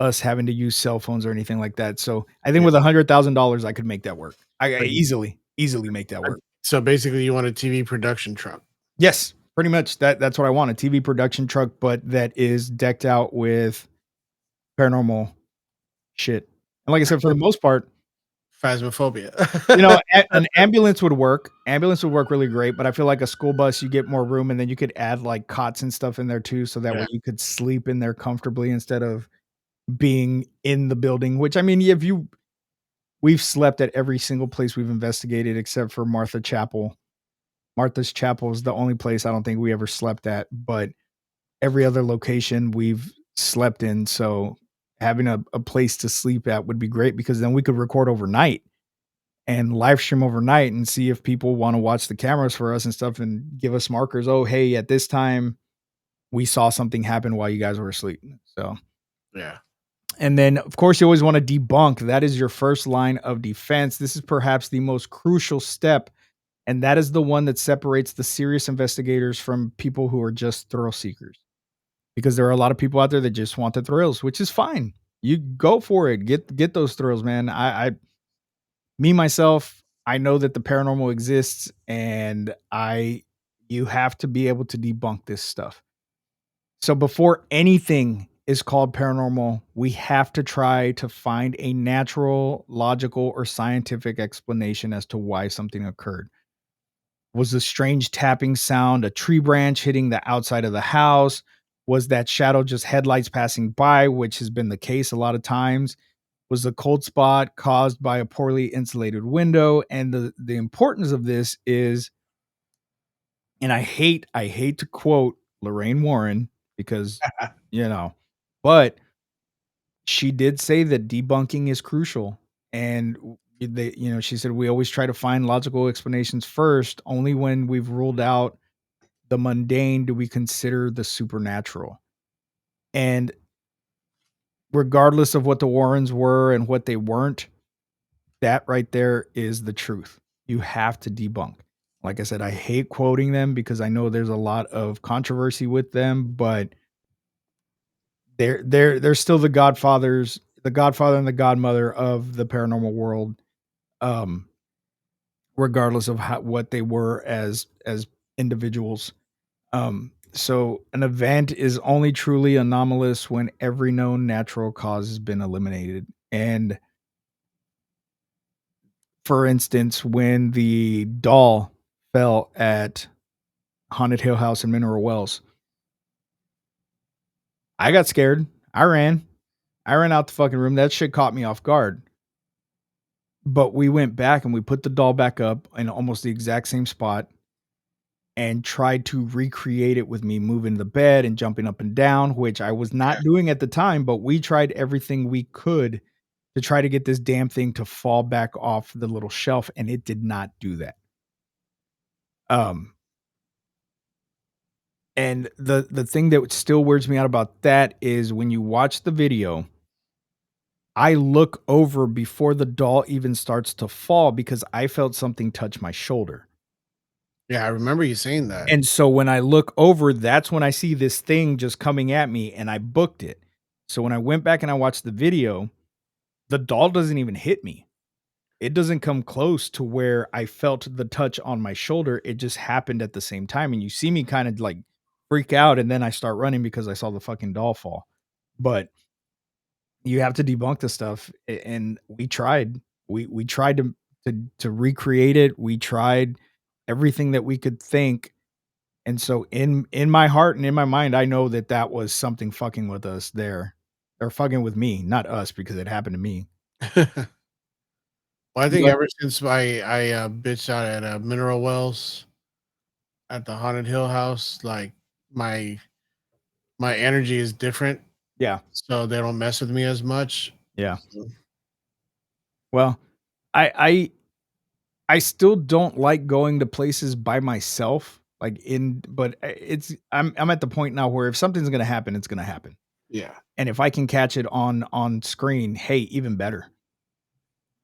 us having to use cell phones or anything like that. So I think Yeah. with $100,000, I could make that work. I Like, easily make that work. so basically, you want a TV production truck. Yes, pretty much. That's what I want, a TV production truck, but that is decked out with paranormal shit. And like I said, for the most part, Phasmophobia. an ambulance would work. Ambulance would work really great, but I feel like a school bus, you get more room, and then you could add, like, cots and stuff in there too, so that Yeah. way you could sleep in there comfortably instead of being in the building, which, I mean, if you we've slept at every single place we've investigated except for Martha Chapel. Martha's Chapel is the only place I don't think we ever slept at, but every other location we've slept in, so having a place to sleep at would be great because then we could record overnight and live stream overnight and see if people wanna watch the cameras for us and stuff and give us markers, "Oh, hey, at this time, we saw something happen while you guys were asleep." So Yeah. and then, of course, you always wanna debunk. That is your first line of defense. This is perhaps the most crucial step, and that is the one that separates the serious investigators from people who are just thrill seekers. Because there are a lot of people out there that just want the thrills, which is fine. You go for it. Get those thrills, man. Myself, I know that the paranormal exists, and I you have to be able to debunk this stuff. So before anything is called paranormal, we have to try to find a natural, logical, or scientific explanation as to why something occurred. Was the strange tapping sound a tree branch hitting the outside of the house? Was that shadow just headlights passing by, which has been the case a lot of times? Was the cold spot caused by a poorly insulated window? And the importance of this is, and I hate to quote Lorraine Warren because, you know, but she did say that debunking is crucial. And she said we always try to find logical explanations first. Only when we've ruled out the mundane do we consider the supernatural. And regardless of what the Warrens were and what they weren't, that right there is the truth. You have to debunk. Like I said, I hate quoting them because I know there's a lot of controversy with them, but they're still the godfather and the godmother of the paranormal world, um, regardless of what they were as individuals. So an event is only truly anomalous when every known natural cause has been eliminated. And for instance, when the doll fell at Haunted Hill House in Mineral Wells, I got scared. I ran. I ran out the fucking room. That shit caught me off guard. But we went back and we put the doll back up in almost the exact same spot and tried to recreate it with me moving the bed and jumping up and down, which I was not doing at the time, but we tried everything we could to try to get this damn thing to fall back off the little shelf, and it did not do that. Um, and the thing that still weirds me out about that is when you watch the video, I look over before the doll even starts to fall because I felt something touch my shoulder. Yeah, I remember you saying that. And so when I look over, that's when I see this thing just coming at me and I booked it. So when I went back and I watched the video, the doll doesn't even hit me. It doesn't come close to where I felt the touch on my shoulder. It just happened at the same time. And you see me kind of like freak out and then I start running because I saw the fucking doll fall. But you have to debunk the stuff and we tried. We tried to recreate it. We tried everything that we could think. And so in my heart and in my mind, I know that that was something fucking with us there, or fucking with me, not us, because it happened to me. Well, I think But ever since I bitched out at Mineral Wells at the Haunted Hill House, like my my energy is different, yeah, so they don't mess with me as much. yeah. So, Well, I I I still don't like going to places by myself, but it's I'm at the point now where if something's gonna happen, it's gonna happen. yeah. And if I can catch it on screen, hey, even better.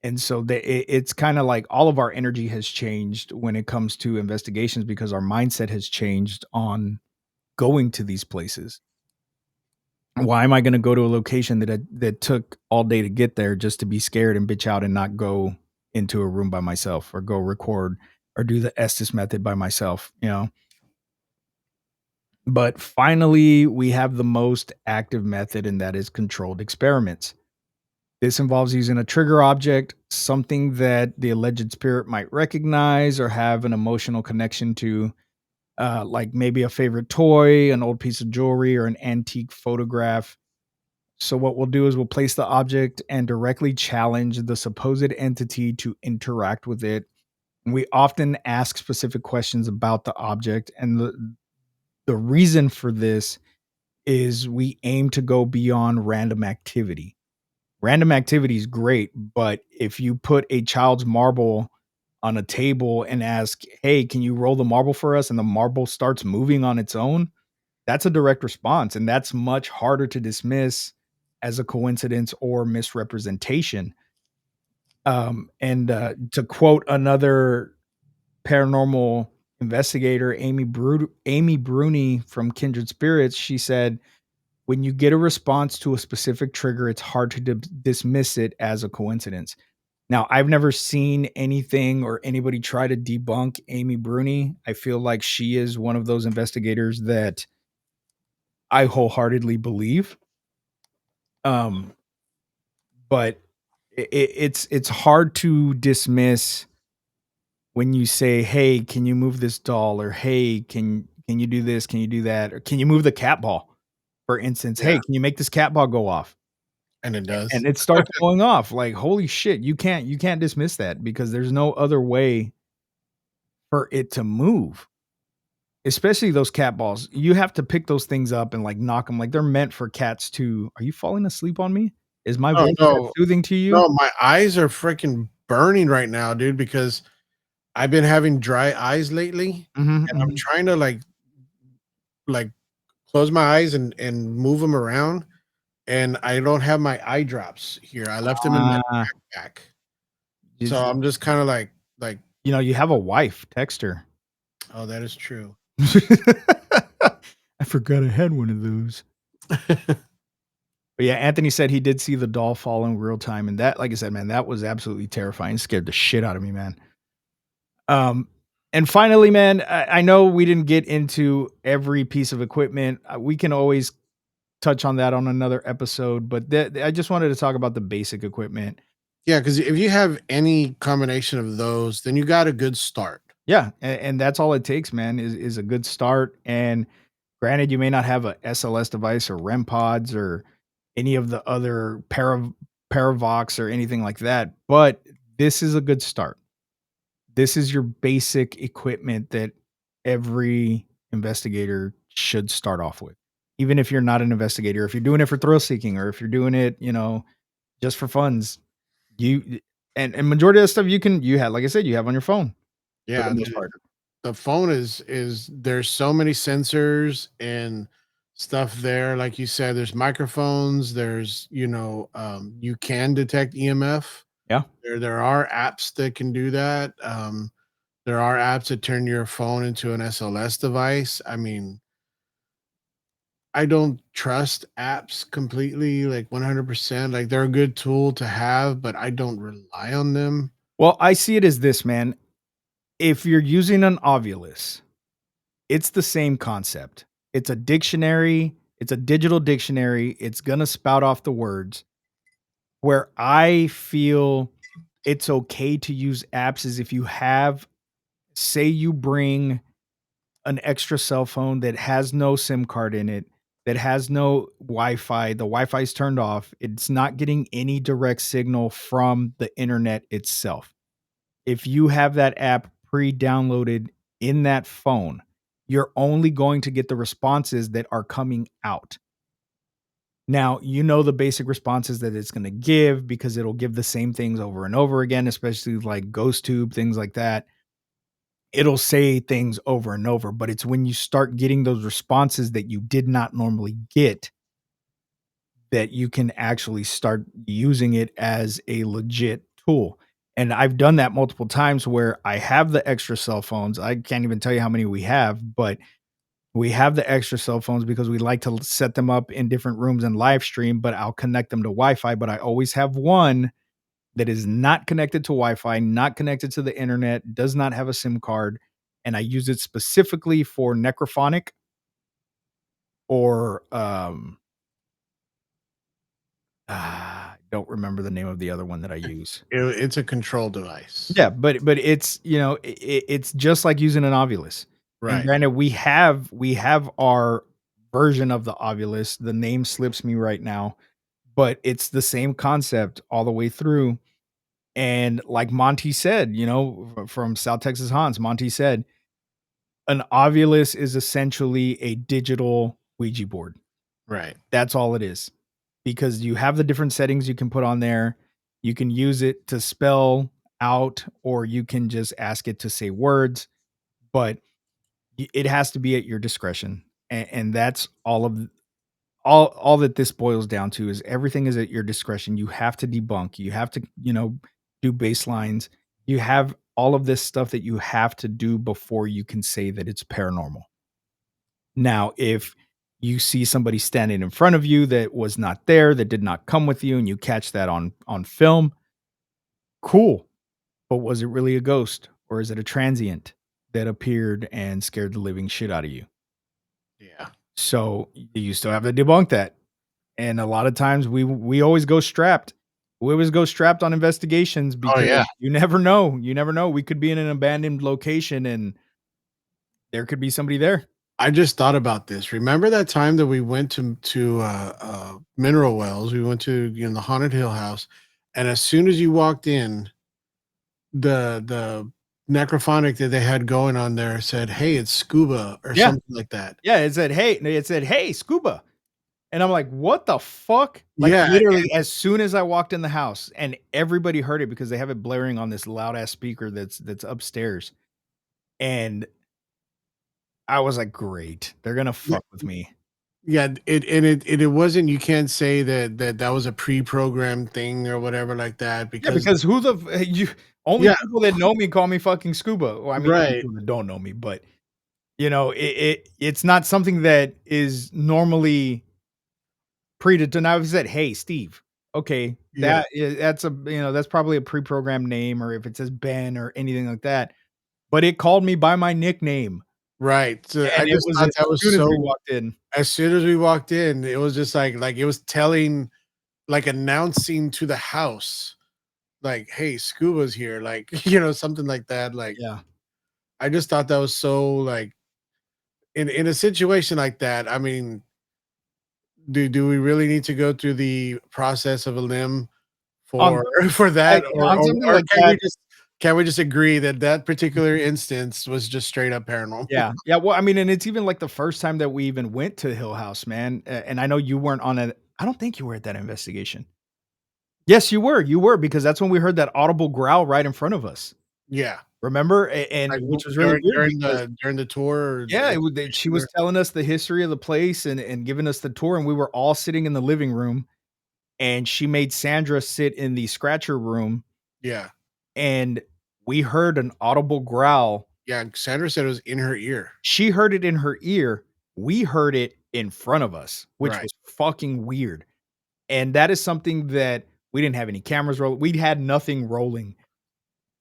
And so it's kind of like all of our energy has changed when it comes to investigations because our mindset has changed on going to these places. Why am I going to go to a location that took all day to get there just to be scared and bitch out and not go into a room by myself or go record or do the Estes method by myself, you know? But finally, we have the most active method, and that is controlled experiments. This involves using a trigger object, something that the alleged spirit might recognize or have an emotional connection to, like maybe a favorite toy, an old piece of jewelry, or an antique photograph. So, what we'll do is we'll place the object and directly challenge the supposed entity to interact with it. We often ask specific questions about the object, and the reason for this is we aim to go beyond random activity. Random activity is great, but if you put a child's marble on a table and ask, "Hey, can you roll the marble for us?" and the marble starts moving on its own, that's a direct response, and that's much harder to dismiss as a coincidence or misrepresentation. To quote another paranormal investigator, Amy Bruni from Kindred Spirits, she said, when you get a response to a specific trigger, it's hard to dismiss it as a coincidence. Now, I've never seen anything or anybody try to debunk Amy Bruni. I feel like she is one of those investigators that I wholeheartedly believe. Um, but it's hard to dismiss when you say, "Hey, can you move this doll?" or "Hey, can you do this? Can you do that?" or "Can you move the cat ball?" For instance, "Hey, Yeah, can you make this cat ball go off?" and it does. And it starts going off. Like, holy shit, you can't dismiss that because there's no other way for it to move. Especially those cat balls. You have to pick those things up and, like, knock them. Like, they're meant for cats to Are you falling asleep on me? Is my Oh, voice that no. soothing to you? No, my eyes are freaking burning right now, dude, because I've been having dry eyes lately, Mhm, and I'm mhm. trying to, like, close my eyes and move them around, and I don't have my eye drops here. I left them in my Ah, backpack. So just I'm just kinda like, you have a wife, text her. "Oh, that is true." I forgot I had one of those. But yeah, Anthony said he did see the doll fall in real time, and that, like I said, man, that was absolutely terrifying. It scared the shit out of me, man. Um, and finally, man, I know we didn't get into every piece of equipment. We can always touch on that on another episode, but I just wanted to talk about the basic equipment. Yeah, because if you have any combination of those, then you got a good start. Yeah, and that's all it takes, man, is a good start. And granted, you may not have a SLS device or REM pods or any of the other Paravox or anything like that, but this is a good start. This is your basic equipment that every investigator should start off with. Even if you're not an investigator, if you're doing it for thrill seeking or if you're doing it, just for funds, you and majority of the stuff you have, like I said, you have on your phone for the Yeah, most part. the phone is there's so many sensors and stuff there. Like you said, there's microphones, there's, you can detect EMF. Yeah. There are apps that can do that. There are apps that turn your phone into an SLS device. I mean, I don't trust apps completely, like 100%. Like they're a good tool to have, but I don't rely on them. Well, I see it as this, man. If you're using an Ovilus, it's the same concept. It's a dictionary, it's a digital dictionary. It's gonna spout off the words. Where I feel it's okay to use apps is if you have, say you bring an extra cell phone that has no SIM card in it, that has no Wi-Fi, the Wi-Fi's turned off, it's not getting any direct signal from the internet itself. If you have that app pre-downloaded in that phone, you're only going to get the responses that are coming out. Now, you know the basic responses that it's gonna give because it'll give the same things over and over again, especially like ghost tube, things like that. It'll say things over and over, but it's when you start getting those responses that you did not normally get, that you can actually start using it as a legit tool. And I've done that multiple times where I have the extra cell phones. I can't even tell you how many we have, but we have the extra cell phones because we like to set them up in different rooms and live stream, but I'll connect them to Wi-Fi. But I always have one that is not connected to Wi-Fi, not connected to the internet, does not have a SIM card, and I use it specifically for necrophonic or I don't remember the name of the other one that I use. It's a control device. Yeah, but it's, it's just like using an Ovilus. And Right. granted, we have our version of the Ovilus. The name slips me right now, but it's the same concept all the way through. And like Monty said, from South Texas Hans, Monty said, an Ovilus is essentially a digital Ouija board. Right. That's all it is. Because you have the different settings you can put on there. You can use it to spell out, or you can just ask it to say words, but it has to be at your discretion. And that's all that this boils down to is everything is at your discretion. You have to debunk. You have to, do baselines. You have all of this stuff that you have to do before you can say that it's paranormal. Now, if you see somebody standing in front of you that was not there, that did not come with you, and you catch that on film, cool. But was it really a ghost, or is it a transient that appeared and scared the living shit out of you? Yeah. So you still have to debunk that. And a lot of times we always go strapped. We always go strapped on investigations Oh because yeah. you never know. You never know. We could be in an abandoned location and there could be somebody there. I just thought about this. Remember that time that we went to Mineral Wells? We went to the Haunted Hill House, and as soon as you walked in, the necrophonic that they had going on there said, "Hey, it's scuba" or Yeah. something like that. Yeah. It said, hey, scuba. And I'm like, "What the fuck?" Like, Yeah, literally, as soon as I walked in the house, and everybody heard it because they have it blaring on this loud ass speaker that's upstairs, and I was like, "Great, they're gonna yeah, fuck with me." yeah. It wasn't. You can't say that was a pre-programmed thing or whatever like that Yeah, because because who the you only yeah, people that know me call me fucking scuba. Well, I mean, even right. people that don't know me, but, it's not something that is normally predetermined. I've said, "Hey, Steve." Okay, Yeah, that's probably a pre-programmed name, or if it says Ben or anything like that, but it called me by my nickname, right. So I and it just was thought as that was soon as we so. walked in. As soon as we walked in, it was just like it was telling, like announcing to the house, like, "Hey, scuba's here," like something like that. Like Yeah. I just thought that was so like in a situation like that. I mean, do we really need to go through the process of a limb On for for that, or on something or like that. can we just agree that that particular instance was just straight up paranormal? Yeah. Yeah, well, I mean, and it's even, like, the first time that we even went to Hill House, man, and I know you weren't on it. I don't think you were at that investigation. Yes, you were, because that's when we heard that audible growl right in front of us. Yeah, Remember? And like which was really during weird because during the tour or yeah, the it was that she excursion was there. telling us the history of the place and giving us the tour, and we were all sitting in the living room, and she made Sandra sit in the scratcher room, Yeah. and we heard an audible growl. Yeah, Sandra said it was in her ear. She heard it in her ear. We heard it in front of us, which Right. was fucking weird. And that is something that we didn't have any cameras rolling. We had nothing rolling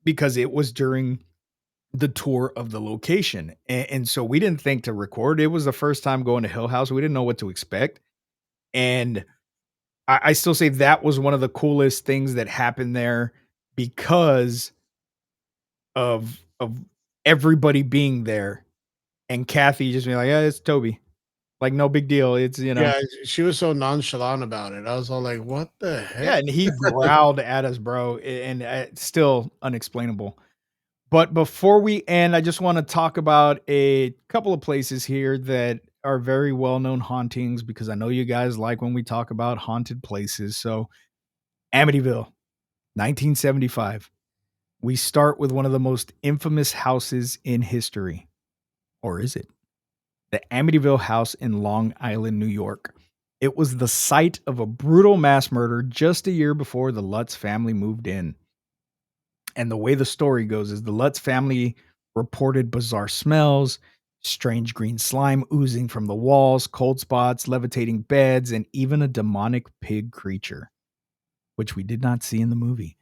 because it was during the tour of the location. And so we didn't think to record. It was the first time going to Hill House. We didn't know what to expect. And I still say that was one of the coolest things that happened there because of everybody being there and Kathy just being like, "Yeah, it's Toby." Like, no big deal. Yeah, she was so nonchalant about it. I was all like, "What the Yeah, heck?" and he growled at us, bro, and it's still unexplainable. But before we end, I just wanna talk about a couple of places here that are very well-known hauntings because I know you guys like when we talk about haunted places. So, Amityville, 1975. We start with one of the most infamous houses in history. Or is it? The Amityville house in Long Island, New York. It was the site of a brutal mass murder just a year before the Lutz family moved in. And the way the story goes is the Lutz family reported bizarre smells, strange green slime oozing from the walls, cold spots, levitating beds, and even a demonic pig creature, which we did not see in the movie.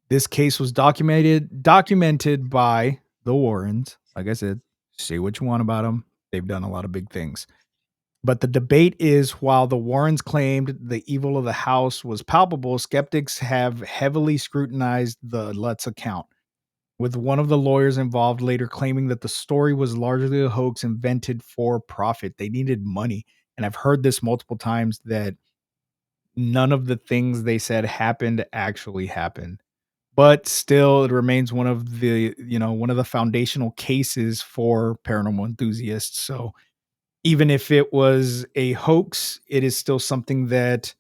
This case was documented by the Warrens. Like I said, say what you want about them. They've done a lot of big things. But the debate is while the Warrens claimed the evil of the house was palpable, skeptics have heavily scrutinized the Lutz account, with one of the lawyers involved later claiming that the story was largely a hoax invented for profit. They needed money. And I've heard this multiple times that none of the things they said happened actually happened. But still, it remains one of one of the foundational cases for paranormal enthusiasts. So even if it was a hoax, it is still something that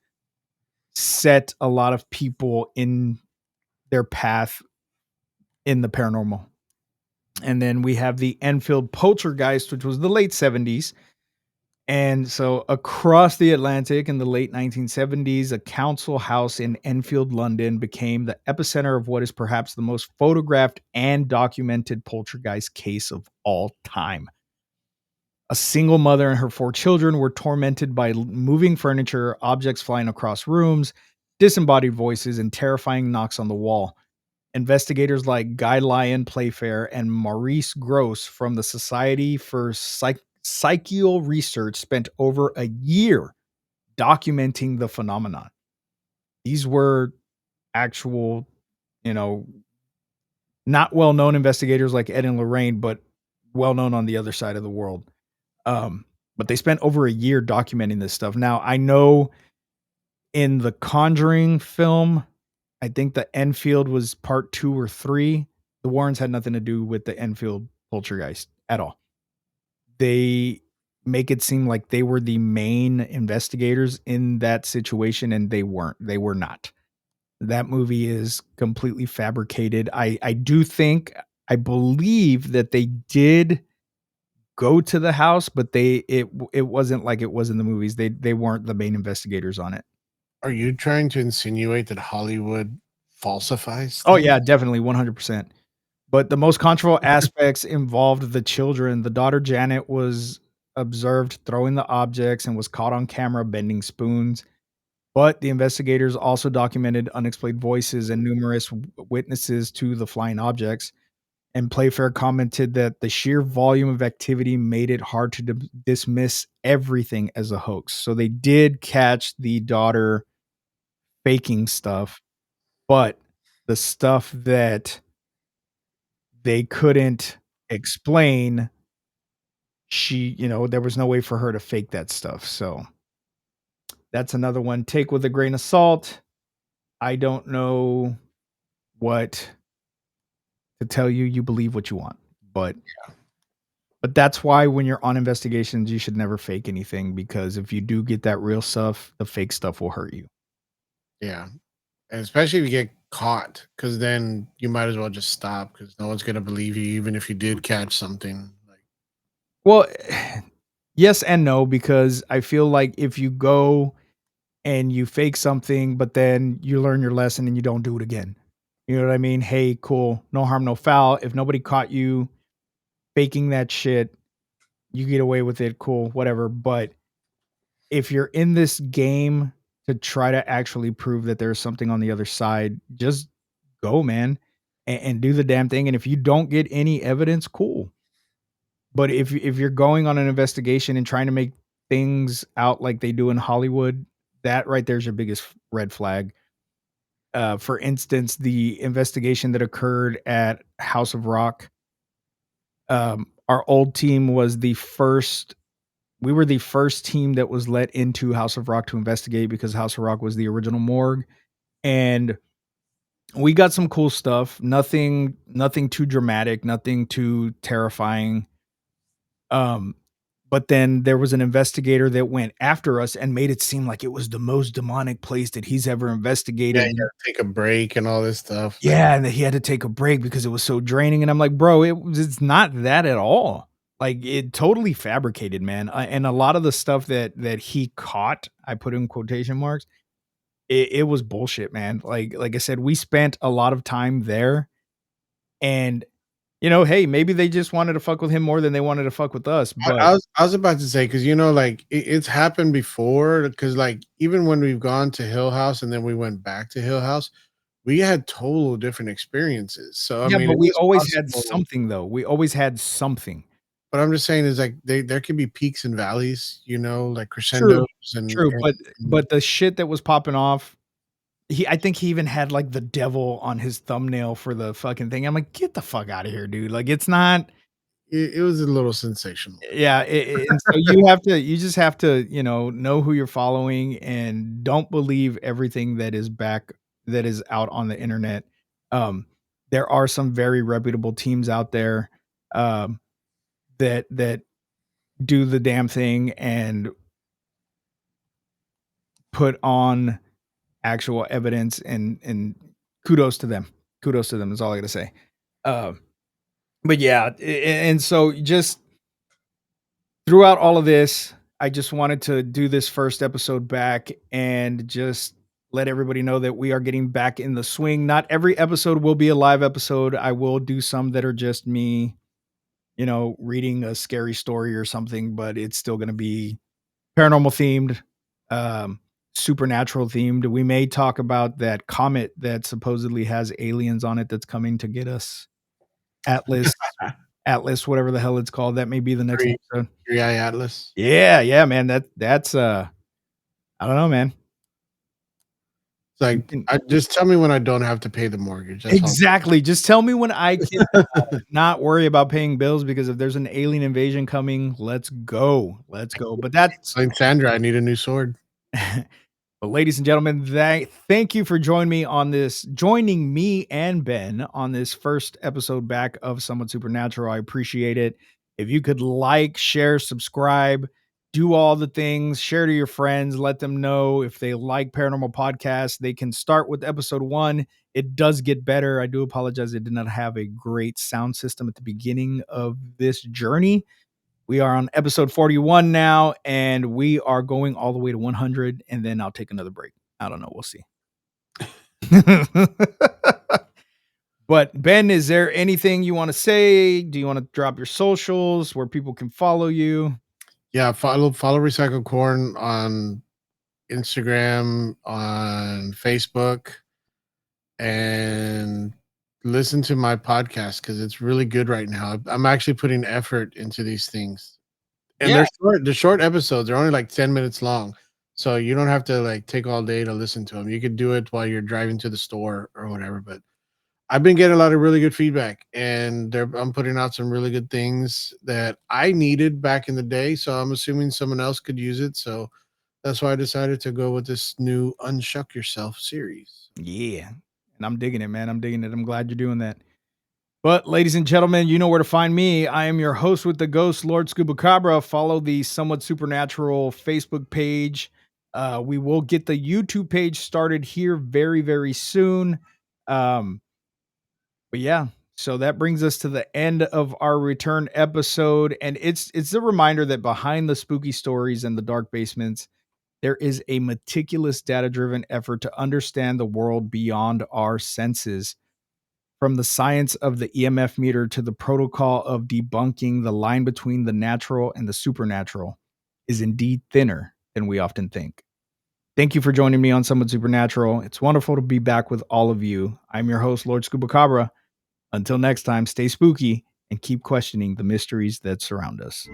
set a lot of people in their path in the paranormal. And then we have the Enfield Poltergeist, which was the late 70s. And so across the Atlantic in the late 1970s, a council house in Enfield, London became the epicenter of what is perhaps the most photographed and documented poltergeist case of all time. A single mother and her four children were tormented by moving furniture, objects flying across rooms, disembodied voices, and terrifying knocks on the wall. Investigators like Guy Lyon Playfair and Maurice Gross from the Society for Psychical Research spent over a year documenting the phenomenon. These were actual, you know, not well known investigators like Ed and Lorraine, but well known on the other side of the world. But they spent over a year documenting this stuff. Now, I know in the Conjuring film, I think the Enfield was part 2 or 3. The Warrens had nothing to do with the Enfield poltergeist at all. They make it seem like they were the main investigators in that situation, and they weren't. They were not. That movie is completely fabricated. I do think, I believe that they did go to the house, but it wasn't like it was in the movies. They weren't the main investigators on it. Are you trying to insinuate that Hollywood falsifies Oh things? yeah, definitely 100%. But the most controversial aspects involved the children. The daughter Janet was observed throwing the objects and was caught on camera bending spoons. But the investigators also documented unexplained voices and numerous witnesses to the flying objects. And Playfair commented that the sheer volume of activity made it hard to dismiss everything as a hoax. So they did catch the daughter faking stuff, but the stuff that they couldn't explain, there was no way for her to fake that stuff. So that's another one. Take with a grain of salt. I don't know what to tell you. You believe what you want, but that's why when you're on investigations, you should never fake anything, because if you do get that real stuff, the fake stuff will hurt you. Yeah. And especially if you get caught, because then you might as well just stop because no one's gonna believe you, even if you did catch something. Like, Well, yes and no, because I feel like if you go and you fake something, but then you learn your lesson and you don't do it again. You know what I mean? Hey, cool. No harm, no foul. If nobody caught you faking that shit, you get away with it. Cool, whatever. But if you're in this game to try to actually prove that there's something on the other side, just go, man, and do the damn thing. And if you don't get any evidence, cool. But if you're going on an investigation and trying to make things out like they do in Hollywood, that right there is your biggest red flag. For instance, the investigation that occurred at House of Rock, our old team was the first. We were the first team that was let into House of Rock to investigate, because House of Rock was the original morgue, and we got some cool stuff. Nothing too dramatic, nothing too terrifying. Um, but then there was an investigator that went after us and made it seem like it was the most demonic place that he's ever yeah, investigated. you gotta take a break and all this stuff. Like, Yeah, and that he had to take a break because it was so draining. And I'm like, bro, it's not that at all. Like, it totally fabricated, man, and a lot of the stuff that he caught, I put in quotation marks, it was bullshit, man. Like I said, we spent a lot of time there, and, hey, maybe they just wanted to fuck with him more than they wanted to fuck with us, but I was about to say because like it's happened before. Because like even when we've gone to Hill House and then we went back to Hill House, we had total different experiences. So I yeah, mean, but it we is always had possible. something, though. We always had something. But I'm just saying is like there can be peaks and valleys, like True, crescendos and true, and, but the shit that was popping off, I think he even had, like, the devil on his thumbnail for the fucking thing. I'm like, "Get the fuck out of here, dude." Like, it's not. it was a little sensational. Yeah, and so you just have to, know who you're following and don't believe everything that is out on the internet. Um, there are some very reputable teams out there, um, that do the damn thing and put on actual evidence, and kudos to them. Kudos to them is all I gotta say. Um, but yeah, and so just throughout all of this, I just wanted to do this first episode back and just let everybody know that we are getting back in the swing. Not every episode will be a live episode. I will do some that are just me, reading a scary story or something, but it's still going to be paranormal themed, um, supernatural themed. We may talk about that comet that supposedly has aliens on it that's coming to get us. Atlas, Atlas, whatever the hell it's called. That may be the next Three episode. three eye atlas. Yeah, yeah, man. That's I don't know, man. It's like You can I just tell me when I don't have to pay the mortgage. That's all. exactly. Just tell me when I can not worry about paying bills because if there's an alien invasion coming, let's go. Let's go. But that's Like Sandra, I need a new sword. Well, ladies and gentlemen, thank you for joining me and Ben on this first episode back of Somewhat Supernatural. I appreciate it. If you could like, share, subscribe, do all the things, share to your friends, let them know if they like paranormal podcasts. They can start with episode 1. It does get better. I do apologize. I did not have a great sound system at the beginning of this journey. We are on episode 41 now, and we are going all the way to 100, and then I'll take another break. I don't know. We'll see. But Ben, is there anything you want to say? Do you want to drop your socials where people can follow you? Yeah, follow Recycled Corn on Instagram, on Facebook, and listen to my podcast because it's really good right now. I'm actually putting effort into these things, and Yeah. they're short. The short episodes are only like 10 minutes long, so you don't have to like take all day to listen to them. You could do it while you're driving to the store or whatever. But I've been getting a lot of really good feedback, and I'm putting out some really good things that I needed back in the day. So I'm assuming someone else could use it. So that's why I decided to go with this new Unshuck Yourself series. Yeah. And I'm digging it, man. I'm digging it. I'm glad you're doing that. But, ladies and gentlemen, you know where to find me. I am your host with the ghost, Lord Scubacabra. Follow the Somewhat Supernatural Facebook page. We will get the YouTube page started here very, very soon. Um, but yeah, so that brings us to the end of our return episode, and it's a reminder that behind the spooky stories and the dark basements, there is a meticulous, data-driven effort to understand the world beyond our senses. From the science of the EMF meter to the protocol of debunking, the line between the natural and the supernatural is indeed thinner than we often think. Thank you for joining me on Somewhat Supernatural. It's wonderful to be back with all of you. I'm your host, Lord Scubacabra. Until next time, stay spooky and keep questioning the mysteries that surround us.